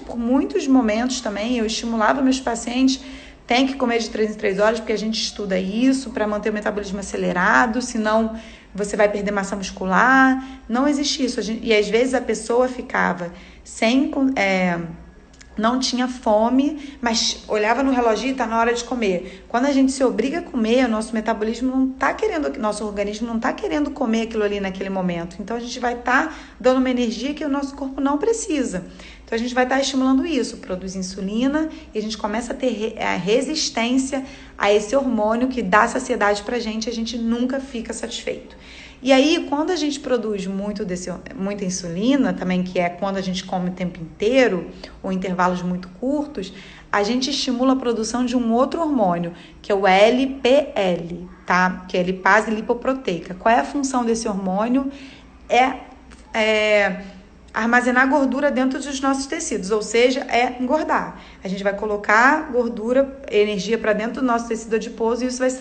Por muitos momentos também eu estimulava meus pacientes, tem que comer de 3 em 3 horas, porque a gente estuda isso para manter o metabolismo acelerado, senão você vai perder massa muscular. Não existe isso. E às vezes a pessoa ficava não tinha fome, mas olhava no relógio e tá na hora de comer. Quando a gente se obriga a comer, nosso metabolismo não tá querendo, nosso organismo não tá querendo comer aquilo ali naquele momento. Então a gente vai estar dando uma energia que o nosso corpo não precisa. Então a gente vai estar estimulando isso, produz insulina e a gente começa a ter a resistência a esse hormônio que dá saciedade pra gente, a gente nunca fica satisfeito. E aí, quando a gente produz muita insulina, também que é quando a gente come o tempo inteiro, ou intervalos muito curtos, a gente estimula a produção de um outro hormônio, que é o LPL, tá? Que é lipase lipoproteica. Qual é a função desse hormônio? Armazenar gordura dentro dos nossos tecidos, ou seja, engordar. A gente vai colocar gordura, energia para dentro do nosso tecido adiposo e isso vai se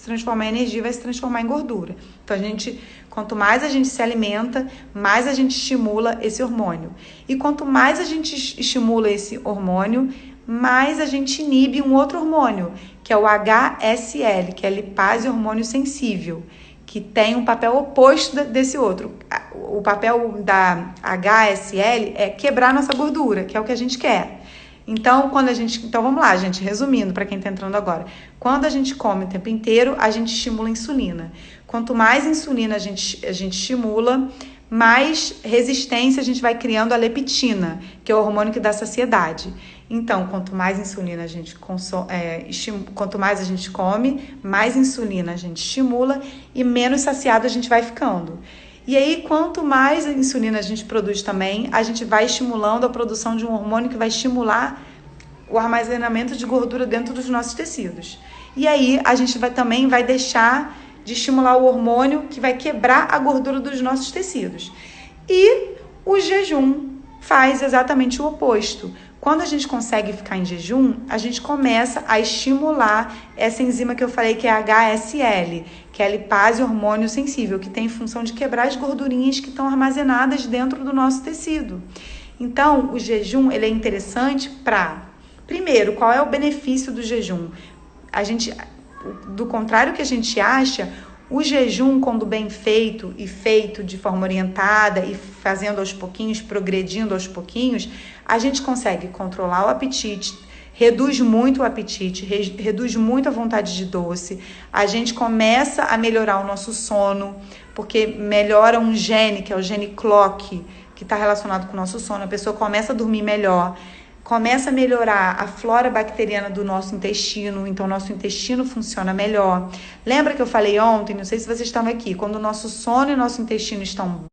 transformar em energia, vai se transformar em gordura. Então, quanto mais a gente se alimenta, mais a gente estimula esse hormônio. E quanto mais a gente estimula esse hormônio, mais a gente inibe um outro hormônio, que é o HSL, que é lipase hormônio sensível, que tem um papel oposto desse outro. O papel da HSL é quebrar nossa gordura, que é o que a gente quer. Então, vamos lá, gente, resumindo para quem está entrando agora. Quando a gente come o tempo inteiro, a gente estimula a insulina. Quanto mais insulina a gente estimula, mais resistência a gente vai criando à leptina, que é o hormônio que dá saciedade. Então, quanto mais insulina a gente quanto mais a gente come, mais insulina a gente estimula e menos saciado a gente vai ficando. E aí, quanto mais insulina a gente produz também, a gente vai estimulando a produção de um hormônio que vai estimular o armazenamento de gordura dentro dos nossos tecidos. E aí, a gente também vai deixar de estimular o hormônio que vai quebrar a gordura dos nossos tecidos. E o jejum faz exatamente o oposto. Quando a gente consegue ficar em jejum, a gente começa a estimular essa enzima que eu falei que é a HSL, que é a lipase hormônio sensível, que tem função de quebrar as gordurinhas que estão armazenadas dentro do nosso tecido. Então, o jejum ele é interessante primeiro, qual é o benefício do jejum? Do contrário que a gente acha, O jejum, quando bem feito e feito de forma orientada e fazendo aos pouquinhos, progredindo aos pouquinhos, a gente consegue controlar o apetite, reduz muito o apetite, reduz muito a vontade de doce, a gente começa a melhorar o nosso sono, porque melhora um gene, que é o gene clock, que está relacionado com o nosso sono, a pessoa começa a dormir melhor, começa a melhorar a flora bacteriana do nosso intestino, então nosso intestino funciona melhor. Lembra que eu falei ontem, não sei se vocês estavam aqui, quando o nosso sono e o nosso intestino estão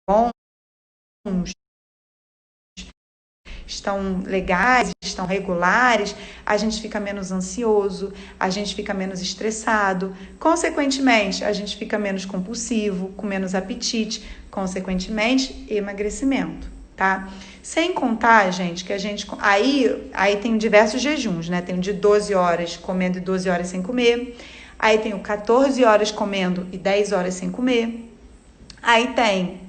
bons, estão legais, estão regulares, a gente fica menos ansioso, a gente fica menos estressado, consequentemente, a gente fica menos compulsivo, com menos apetite, consequentemente, emagrecimento, tá? Sem contar, gente, que a gente... Aí tem diversos jejuns, né? Tem o de 12 horas comendo e 12 horas sem comer, aí tem o 14 horas comendo e 10 horas sem comer, aí tem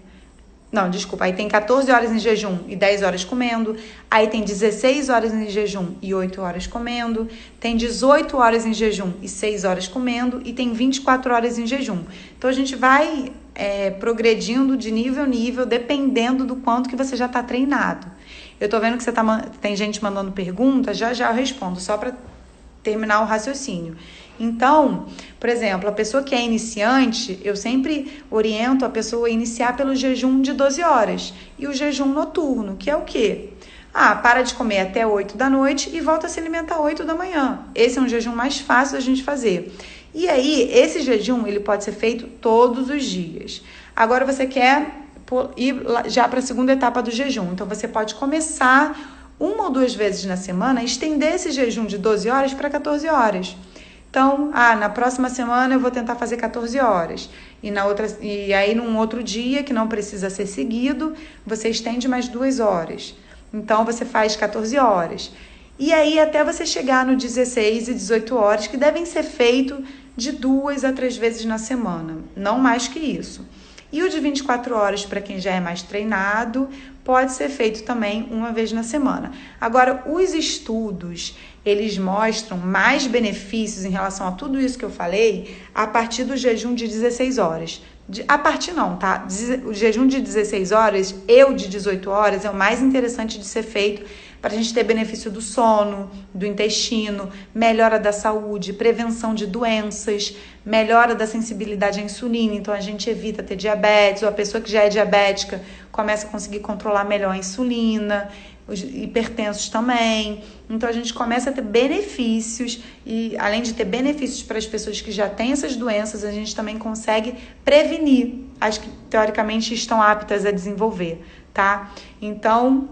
14 horas em jejum e 10 horas comendo. Aí tem 16 horas em jejum e 8 horas comendo. Tem 18 horas em jejum e 6 horas comendo. E tem 24 horas em jejum. Então, a gente vai progredindo de nível em nível, dependendo do quanto que você já está treinado. Eu tô vendo que tem gente mandando perguntas, já eu respondo, só para terminar o raciocínio. Então, por exemplo, a pessoa que é iniciante, eu sempre oriento a pessoa a iniciar pelo jejum de 12 horas. E o jejum noturno, que é o quê? Para de comer até 8 da noite e volta a se alimentar 8 da manhã. Esse é um jejum mais fácil da gente fazer. E aí, esse jejum, ele pode ser feito todos os dias. Agora, você quer ir já para a segunda etapa do jejum. Então, você pode começar 1 ou 2 vezes na semana, estender esse jejum de 12 horas para 14 horas. Então, na próxima semana eu vou tentar fazer 14 horas. E aí, num outro dia, que não precisa ser seguido, você estende mais 2 horas. Então, você faz 14 horas. E aí, até você chegar no 16 e 18 horas, que devem ser feitos de 2 a 3 vezes na semana. Não mais que isso. E o de 24 horas, para quem já é mais treinado, pode ser feito também 1 vez na semana. Agora, os estudos, eles mostram mais benefícios em relação a tudo isso que eu falei a partir do jejum de 16 horas. A partir não, tá? O jejum de 16 horas e o de 18 horas é o mais interessante de ser feito para a gente ter benefício do sono, do intestino, melhora da saúde, prevenção de doenças, melhora da sensibilidade à insulina, então a gente evita ter diabetes, ou a pessoa que já é diabética começa a conseguir controlar melhor a insulina, os hipertensos também. Então a gente começa a ter benefícios e além de ter benefícios para as pessoas que já têm essas doenças, a gente também consegue prevenir as que teoricamente estão aptas a desenvolver, tá? Então,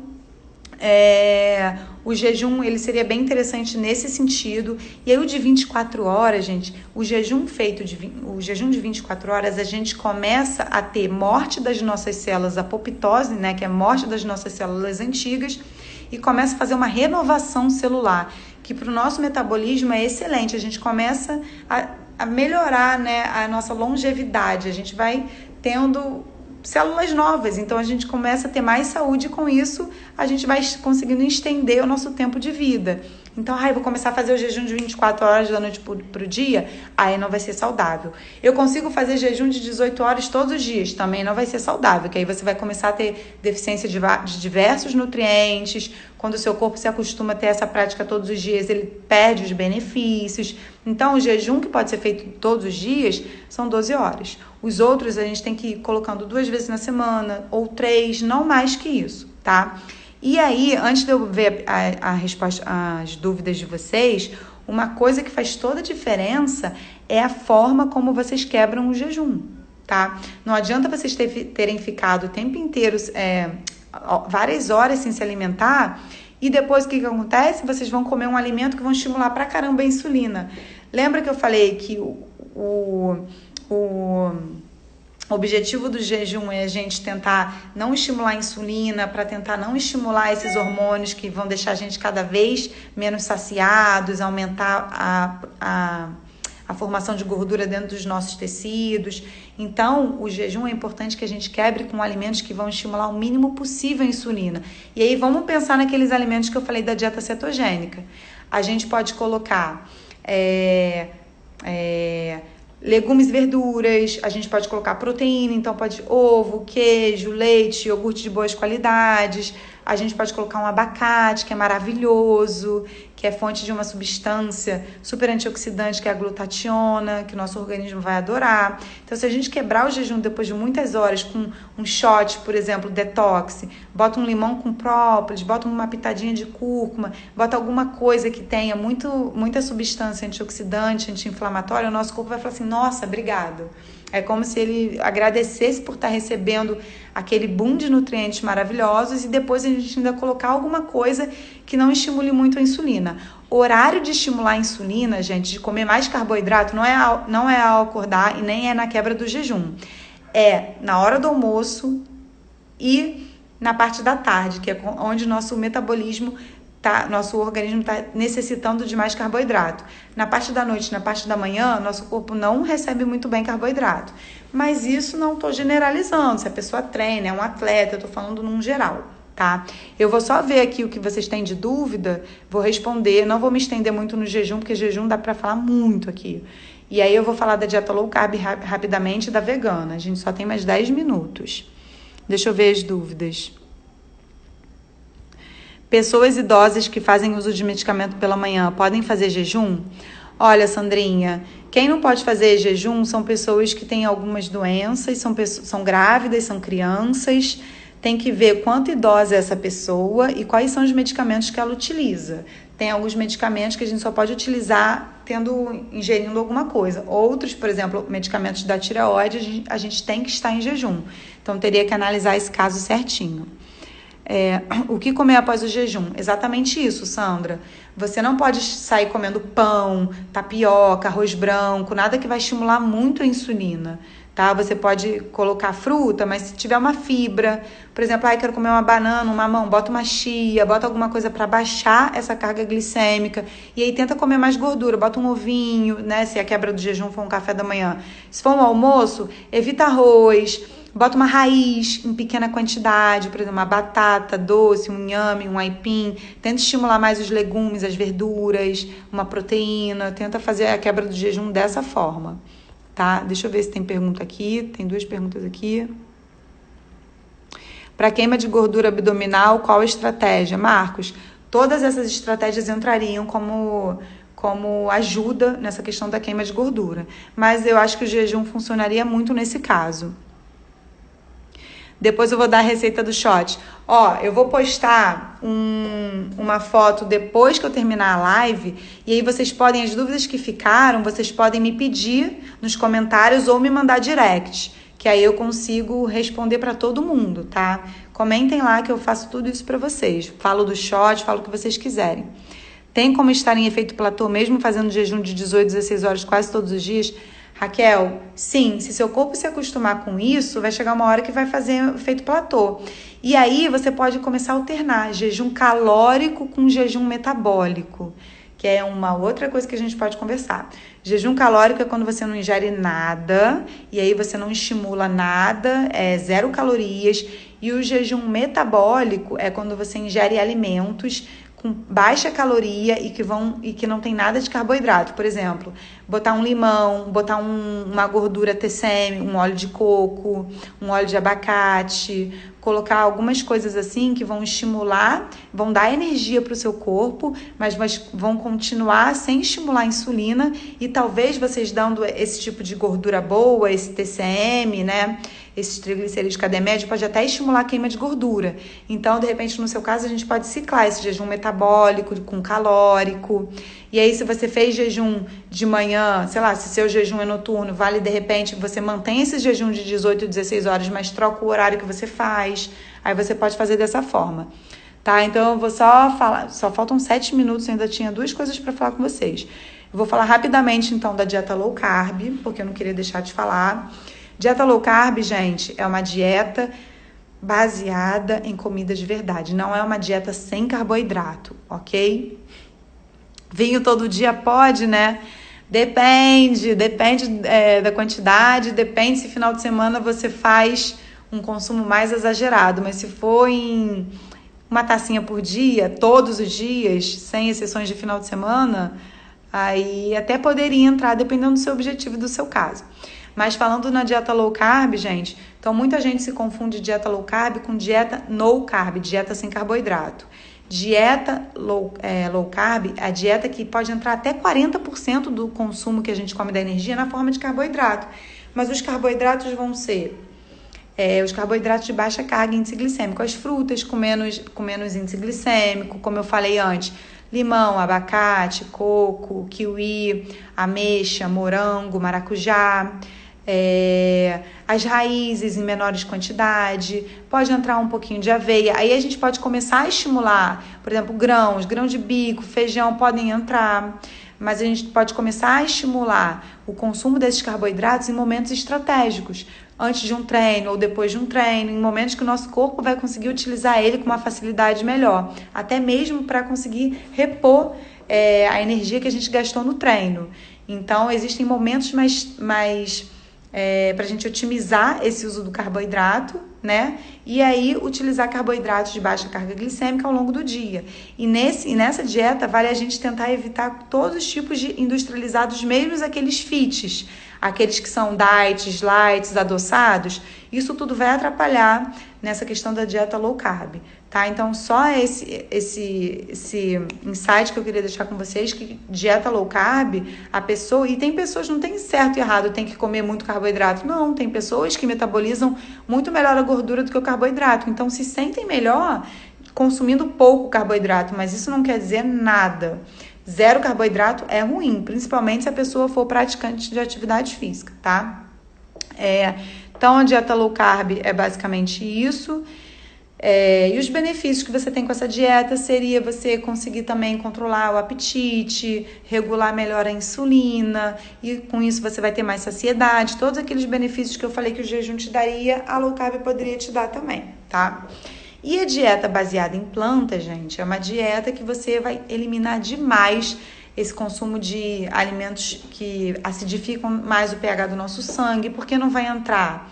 o jejum, ele seria bem interessante nesse sentido. E aí o de 24 horas, gente, o jejum de 24 horas, a gente começa a ter morte das nossas células, apoptose, né, que é a morte das nossas células antigas, e começa a fazer uma renovação celular, que para o nosso metabolismo é excelente. A gente começa a melhorar, né, a nossa longevidade, a gente vai tendo células novas, então a gente começa a ter mais saúde e com isso a gente vai conseguindo estender o nosso tempo de vida. Então, vou começar a fazer o jejum de 24 horas da noite pro dia, aí não vai ser saudável. Eu consigo fazer jejum de 18 horas todos os dias, também não vai ser saudável, que aí você vai começar a ter deficiência de diversos nutrientes. Quando o seu corpo se acostuma a ter essa prática todos os dias, ele perde os benefícios. Então, o jejum que pode ser feito todos os dias são 12 horas. Os outros a gente tem que ir colocando 2 vezes na semana, ou 3, não mais que isso, tá? E aí, antes de eu ver a resposta às dúvidas de vocês, uma coisa que faz toda a diferença é a forma como vocês quebram o jejum, tá? Não adianta vocês terem ficado o tempo inteiro, várias horas sem se alimentar, e depois o que acontece? Vocês vão comer um alimento que vão estimular pra caramba a insulina. Lembra que eu falei que o objetivo do jejum é a gente tentar não estimular a insulina, para tentar não estimular esses hormônios que vão deixar a gente cada vez menos saciados, aumentar a formação de gordura dentro dos nossos tecidos. Então, o jejum é importante que a gente quebre com alimentos que vão estimular o mínimo possível a insulina. E aí, vamos pensar naqueles alimentos que eu falei da dieta cetogênica. A gente pode colocar Legumes e verduras, a gente pode colocar proteína, então pode ovo, queijo, leite, iogurte de boas qualidades. A gente pode colocar um abacate, que é maravilhoso, que é fonte de uma substância super antioxidante, que é a glutationa, que o nosso organismo vai adorar. Então, se a gente quebrar o jejum depois de muitas horas com um shot, por exemplo, detox, bota um limão com própolis, bota uma pitadinha de cúrcuma, bota alguma coisa que tenha muita substância antioxidante, anti-inflamatória, o nosso corpo vai falar assim, nossa, obrigado. É como se ele agradecesse por estar recebendo aquele boom de nutrientes maravilhosos e depois a gente ainda colocar alguma coisa que não estimule muito a insulina. O horário de estimular a insulina, gente, de comer mais carboidrato, não é ao acordar e nem é na quebra do jejum. É na hora do almoço e na parte da tarde, que é onde nosso metabolismo nosso organismo está necessitando de mais carboidrato. Na parte da noite, na parte da manhã, nosso corpo não recebe muito bem carboidrato. Mas isso não estou generalizando. Se a pessoa treina, é um atleta, eu estou falando num geral, tá? Eu vou só ver aqui o que vocês têm de dúvida, vou responder. Não vou me estender muito no jejum, porque jejum dá para falar muito aqui. E aí eu vou falar da dieta low carb rapidamente e da vegana. A gente só tem mais 10 minutos. Deixa eu ver as dúvidas. Pessoas idosas que fazem uso de medicamento pela manhã podem fazer jejum? Olha, Sandrinha, quem não pode fazer jejum são pessoas que têm algumas doenças, são grávidas, são crianças. Tem que ver quanto idosa é essa pessoa e quais são os medicamentos que ela utiliza. Tem alguns medicamentos que a gente só pode utilizar ingerindo alguma coisa. Outros, por exemplo, medicamentos da tireoide, a gente tem que estar em jejum. Então, teria que analisar esse caso certinho. O que comer após o jejum? Exatamente isso, Sandra. Você não pode sair comendo pão, tapioca, arroz branco, nada que vai estimular muito a insulina, tá? Você pode colocar fruta, mas se tiver uma fibra, por exemplo, quero comer uma banana, um mamão, bota uma chia, bota alguma coisa para baixar essa carga glicêmica e aí tenta comer mais gordura, bota um ovinho, né? Se a quebra do jejum for um café da manhã. Se for um almoço, evita arroz. Bota uma raiz em pequena quantidade, por exemplo, uma batata doce, um inhame, um aipim. Tenta estimular mais os legumes, as verduras, uma proteína. Tenta fazer a quebra do jejum dessa forma, tá? Deixa eu ver se tem pergunta aqui. Tem 2 perguntas aqui. Para queima de gordura abdominal, qual a estratégia? Marcos, todas essas estratégias entrariam como ajuda nessa questão da queima de gordura. Mas eu acho que o jejum funcionaria muito nesse caso. Depois eu vou dar a receita do shot. Eu vou postar uma foto depois que eu terminar a live. E aí vocês podem, as dúvidas que ficaram, vocês podem me pedir nos comentários ou me mandar direct. Que aí eu consigo responder para todo mundo, tá? Comentem lá que eu faço tudo isso para vocês. Falo do shot, falo o que vocês quiserem. Tem como estar em efeito platô mesmo fazendo jejum de 18, 16 horas quase todos os dias? Raquel, sim, se seu corpo se acostumar com isso, vai chegar uma hora que vai fazer efeito platô. E aí você pode começar a alternar jejum calórico com jejum metabólico, que é uma outra coisa que a gente pode conversar. Jejum calórico é quando você não ingere nada, e aí você não estimula nada, é 0 calorias. E o jejum metabólico é quando você ingere alimentos com baixa caloria e que não tem nada de carboidrato. Por exemplo, botar um limão, botar uma gordura TCM, um óleo de coco, um óleo de abacate, colocar algumas coisas assim que vão estimular, vão dar energia para o seu corpo, mas vão continuar sem estimular a insulina e talvez vocês dando esse tipo de gordura boa, esse TCM, né? Esses triglicerídeos cadê médio pode até estimular a queima de gordura. Então, de repente, no seu caso, a gente pode ciclar esse jejum metabólico com calórico. E aí, se você fez jejum de manhã, sei lá, se seu jejum é noturno, vale, de repente, você mantém esse jejum de 18, 16 horas, mas troca o horário que você faz. Aí você pode fazer dessa forma. Tá? Então, eu vou só falar, só faltam 7 minutos, eu ainda tinha 2 coisas para falar com vocês. Eu vou falar rapidamente, então, da dieta low carb, porque eu não queria deixar de falar. Dieta low carb, gente, é uma dieta baseada em comida de verdade. Não é uma dieta sem carboidrato, ok? Vinho todo dia pode, né? Depende da quantidade, depende se final de semana você faz um consumo mais exagerado. Mas se for em uma tacinha por dia, todos os dias, sem exceções de final de semana, aí até poderia entrar, dependendo do seu objetivo e do seu caso. Mas falando na dieta low carb, gente, então muita gente se confunde dieta low carb com dieta no carb, dieta sem carboidrato. Dieta low carb é a dieta que pode entrar até 40% do consumo que a gente come da energia na forma de carboidrato. Mas os carboidratos vão ser os carboidratos de baixa carga e índice glicêmico, as frutas com menos índice glicêmico, como eu falei antes, limão, abacate, coco, kiwi, ameixa, morango, maracujá, as raízes em menores quantidade, pode entrar um pouquinho de aveia, aí a gente pode começar a estimular, por exemplo, grãos de bico, feijão podem entrar, mas a gente pode começar a estimular o consumo desses carboidratos em momentos estratégicos, antes de um treino ou depois de um treino, em momentos que o nosso corpo vai conseguir utilizar ele com uma facilidade melhor, até mesmo para conseguir repor a energia que a gente gastou no treino. Então, existem momentos mais para a gente otimizar esse uso do carboidrato, né? E aí utilizar carboidratos de baixa carga glicêmica ao longo do dia. E nessa dieta vale a gente tentar evitar todos os tipos de industrializados, mesmo aqueles fits, aqueles que são diets, lights, adoçados. Isso tudo vai atrapalhar nessa questão da dieta low carb, tá? Então, só esse insight que eu queria deixar com vocês, que dieta low carb, e tem pessoas, não tem certo e errado, tem que comer muito carboidrato. Não, tem pessoas que metabolizam muito melhor a gordura do que o carboidrato. Então, se sentem melhor consumindo pouco carboidrato, mas isso não quer dizer nada. Zero carboidrato é ruim, principalmente se a pessoa for praticante de atividade física, tá? Então, a dieta low carb é basicamente isso. E os benefícios que você tem com essa dieta seria você conseguir também controlar o apetite, regular melhor a insulina, e com isso você vai ter mais saciedade. Todos aqueles benefícios que eu falei que o jejum te daria, a low carb poderia te dar também, tá? E a dieta baseada em plantas, gente, é uma dieta que você vai eliminar demais esse consumo de alimentos que acidificam mais o pH do nosso sangue, porque não vai entrar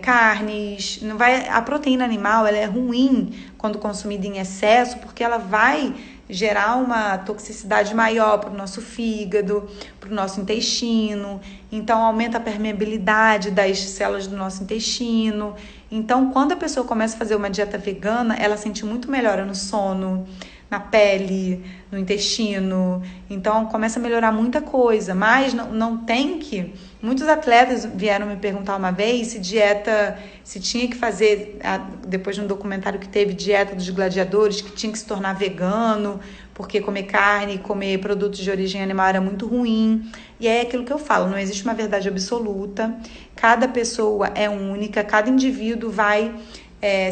carnes, não vai. A proteína animal, ela é ruim quando consumida em excesso, porque ela vai gerar uma toxicidade maior para o nosso fígado, para o nosso intestino, então aumenta a permeabilidade das células do nosso intestino. Então, quando a pessoa começa a fazer uma dieta vegana, ela sente muito melhora no sono, na pele, no intestino. Então, começa a melhorar muita coisa, mas não tem que... Muitos atletas vieram me perguntar uma vez se tinha que fazer, depois de um documentário que teve, dieta dos gladiadores, que tinha que se tornar vegano, porque comer carne, comer produtos de origem animal era muito ruim. E é aquilo que eu falo, não existe uma verdade absoluta, cada pessoa é única, cada indivíduo vai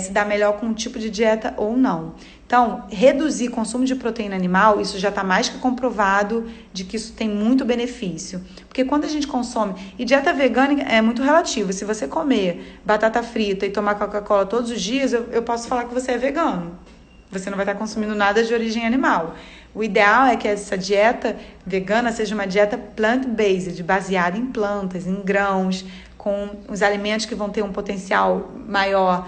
se dar melhor com um tipo de dieta ou não. Então, reduzir o consumo de proteína animal, isso já está mais que comprovado de que isso tem muito benefício. Porque quando a gente consome... E dieta vegana é muito relativo. Se você comer batata frita e tomar Coca-Cola todos os dias, eu posso falar que você é vegano. Você não vai estar consumindo nada de origem animal. O ideal é que essa dieta vegana seja uma dieta plant-based, baseada em plantas, em grãos, com os alimentos que vão ter um potencial maior,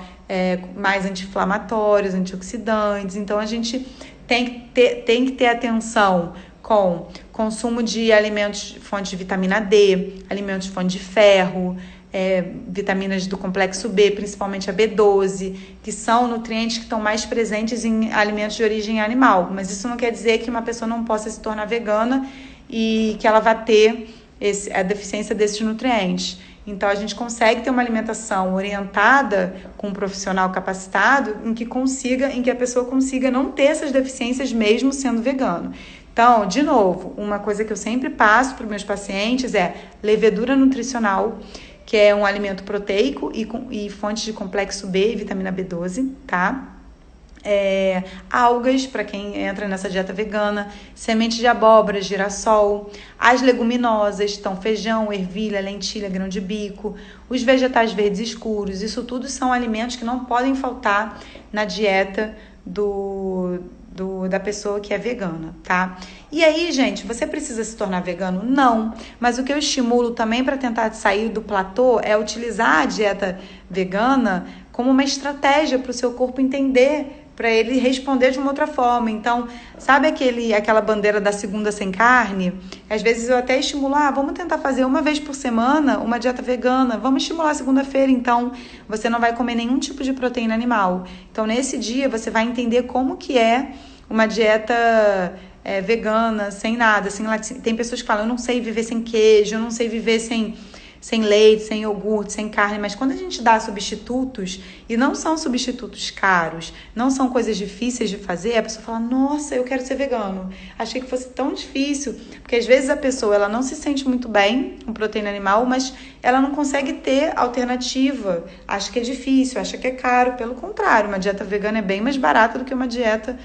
mais anti-inflamatórios, antioxidantes. Então, a gente tem que ter atenção com consumo de alimentos fonte de vitamina D, alimentos fonte de ferro, vitaminas do complexo B, principalmente a B12, que são nutrientes que estão mais presentes em alimentos de origem animal. Mas isso não quer dizer que uma pessoa não possa se tornar vegana e que ela vai ter a deficiência desses nutrientes. Então, a gente consegue ter uma alimentação orientada com um profissional capacitado em que a pessoa consiga não ter essas deficiências mesmo sendo vegano. Então, de novo, uma coisa que eu sempre passo para os meus pacientes é levedura nutricional, que é um alimento proteico e fonte de complexo B e vitamina B12, tá? Algas, para quem entra nessa dieta vegana, semente de abóbora, girassol, as leguminosas, então feijão, ervilha, lentilha, grão de bico, os vegetais verdes escuros, isso tudo são alimentos que não podem faltar na dieta da pessoa que é vegana, tá? E aí, gente, você precisa se tornar vegano? Não, mas o que eu estimulo também para tentar sair do platô é utilizar a dieta vegana como uma estratégia para o seu corpo entender para ele responder de uma outra forma. Então, sabe aquela bandeira da segunda sem carne? Às vezes eu até estimulo, vamos tentar fazer uma vez por semana uma dieta vegana, vamos estimular segunda-feira, então você não vai comer nenhum tipo de proteína animal. Então, nesse dia, você vai entender como que é uma dieta vegana, sem nada, sem laticínio. Tem pessoas que falam, eu não sei viver sem queijo, eu não sei viver sem leite, sem iogurte, sem carne, mas quando a gente dá substitutos, e não são substitutos caros, não são coisas difíceis de fazer, a pessoa fala, nossa, eu quero ser vegano. Achei que fosse tão difícil, porque às vezes a pessoa ela não se sente muito bem com proteína animal, mas ela não consegue ter alternativa, acha que é difícil, acha que é caro. Pelo contrário, uma dieta vegana é bem mais barata do que uma dieta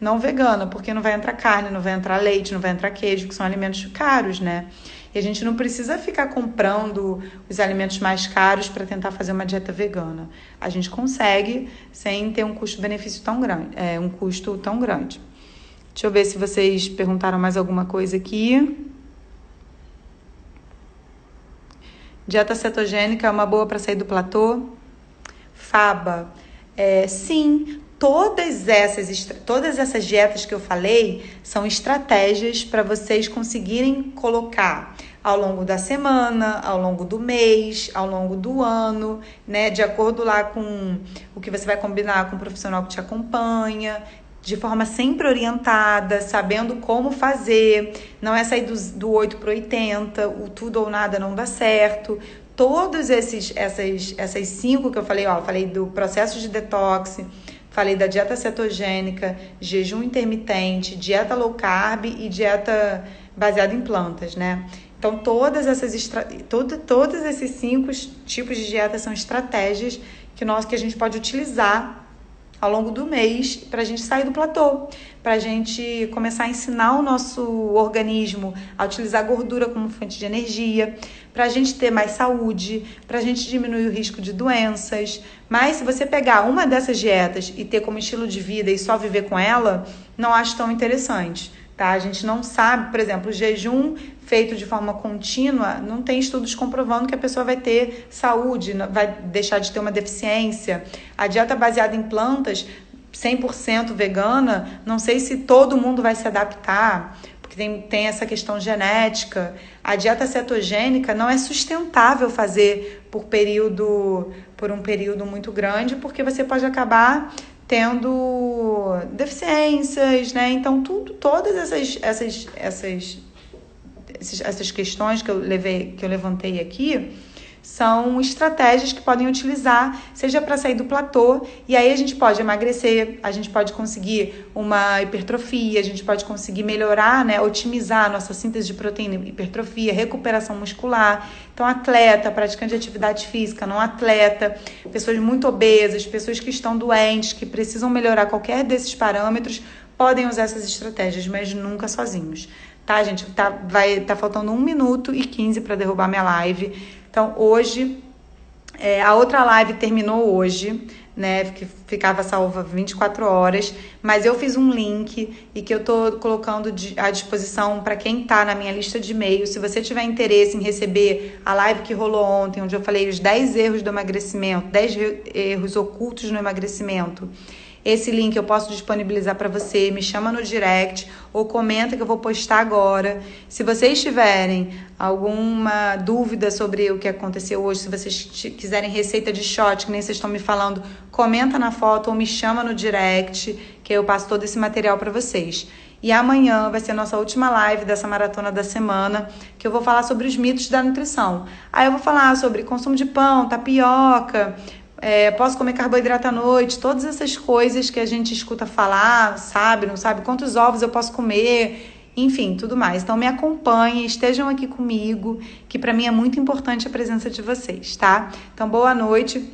não vegana, porque não vai entrar carne, não vai entrar leite, não vai entrar queijo, que são alimentos caros, né? E a gente não precisa ficar comprando os alimentos mais caros para tentar fazer uma dieta vegana. A gente consegue sem ter um custo-benefício tão grande, um custo tão grande. Deixa eu ver se vocês perguntaram mais alguma coisa aqui. Dieta cetogênica é uma boa para sair do platô? Faba, sim. Todas essas dietas que eu falei são estratégias para vocês conseguirem colocar ao longo da semana, ao longo do mês, ao longo do ano, né? De acordo lá com o que você vai combinar com o profissional que te acompanha, de forma sempre orientada, sabendo como fazer. Não é sair do 8 para 80, o tudo ou nada não dá certo. Todas essas 5 que eu falei, eu falei do processo de detox, falei da dieta cetogênica, jejum intermitente, dieta low carb e dieta baseada em plantas, né? Então, todos esses 5 tipos de dieta são estratégias que a gente pode utilizar ao longo do mês para a gente sair do platô, para a gente começar a ensinar o nosso organismo a utilizar gordura como fonte de energia, para a gente ter mais saúde, para a gente diminuir o risco de doenças. Mas se você pegar uma dessas dietas e ter como estilo de vida e só viver com ela, não acho tão interessante, tá? A gente não sabe, por exemplo, o jejum feito de forma contínua, não tem estudos comprovando que a pessoa vai ter saúde, vai deixar de ter uma deficiência. A dieta baseada em plantas, 100% vegana, não sei se todo mundo vai se adaptar, porque tem essa questão genética. A dieta cetogênica não é sustentável fazer por um período muito grande, porque você pode acabar tendo deficiências, né? Então, todas essas questões que eu levantei aqui são estratégias que podem utilizar, seja para sair do platô, e aí a gente pode emagrecer, a gente pode conseguir uma hipertrofia, a gente pode conseguir melhorar, né, otimizar a nossa síntese de proteína, hipertrofia, recuperação muscular. Então, atleta, praticante de atividade física, não atleta, pessoas muito obesas, pessoas que estão doentes, que precisam melhorar qualquer desses parâmetros, podem usar essas estratégias, mas nunca sozinhos. Tá, gente? Tá faltando 1 minuto e 15 para derrubar minha live. Então, hoje, a outra live terminou hoje, né? Que ficava salva 24 horas, mas eu fiz um link e que eu tô colocando à disposição para quem tá na minha lista de e-mail. Se você tiver interesse em receber a live que rolou ontem, onde eu falei os 10 erros do emagrecimento, 10 erros ocultos no emagrecimento, esse link eu posso disponibilizar para você, me chama no direct ou comenta que eu vou postar agora. Se vocês tiverem alguma dúvida sobre o que aconteceu hoje, se vocês quiserem receita de shot, que nem vocês estão me falando, comenta na foto ou me chama no direct, que eu passo todo esse material para vocês. E amanhã vai ser a nossa última live dessa maratona da semana, que eu vou falar sobre os mitos da nutrição. Aí eu vou falar sobre consumo de pão, tapioca, posso comer carboidrato à noite, todas essas coisas que a gente escuta falar, sabe, não sabe, quantos ovos eu posso comer, enfim, tudo mais. Então me acompanhem, estejam aqui comigo, que para mim é muito importante a presença de vocês, tá? Então boa noite.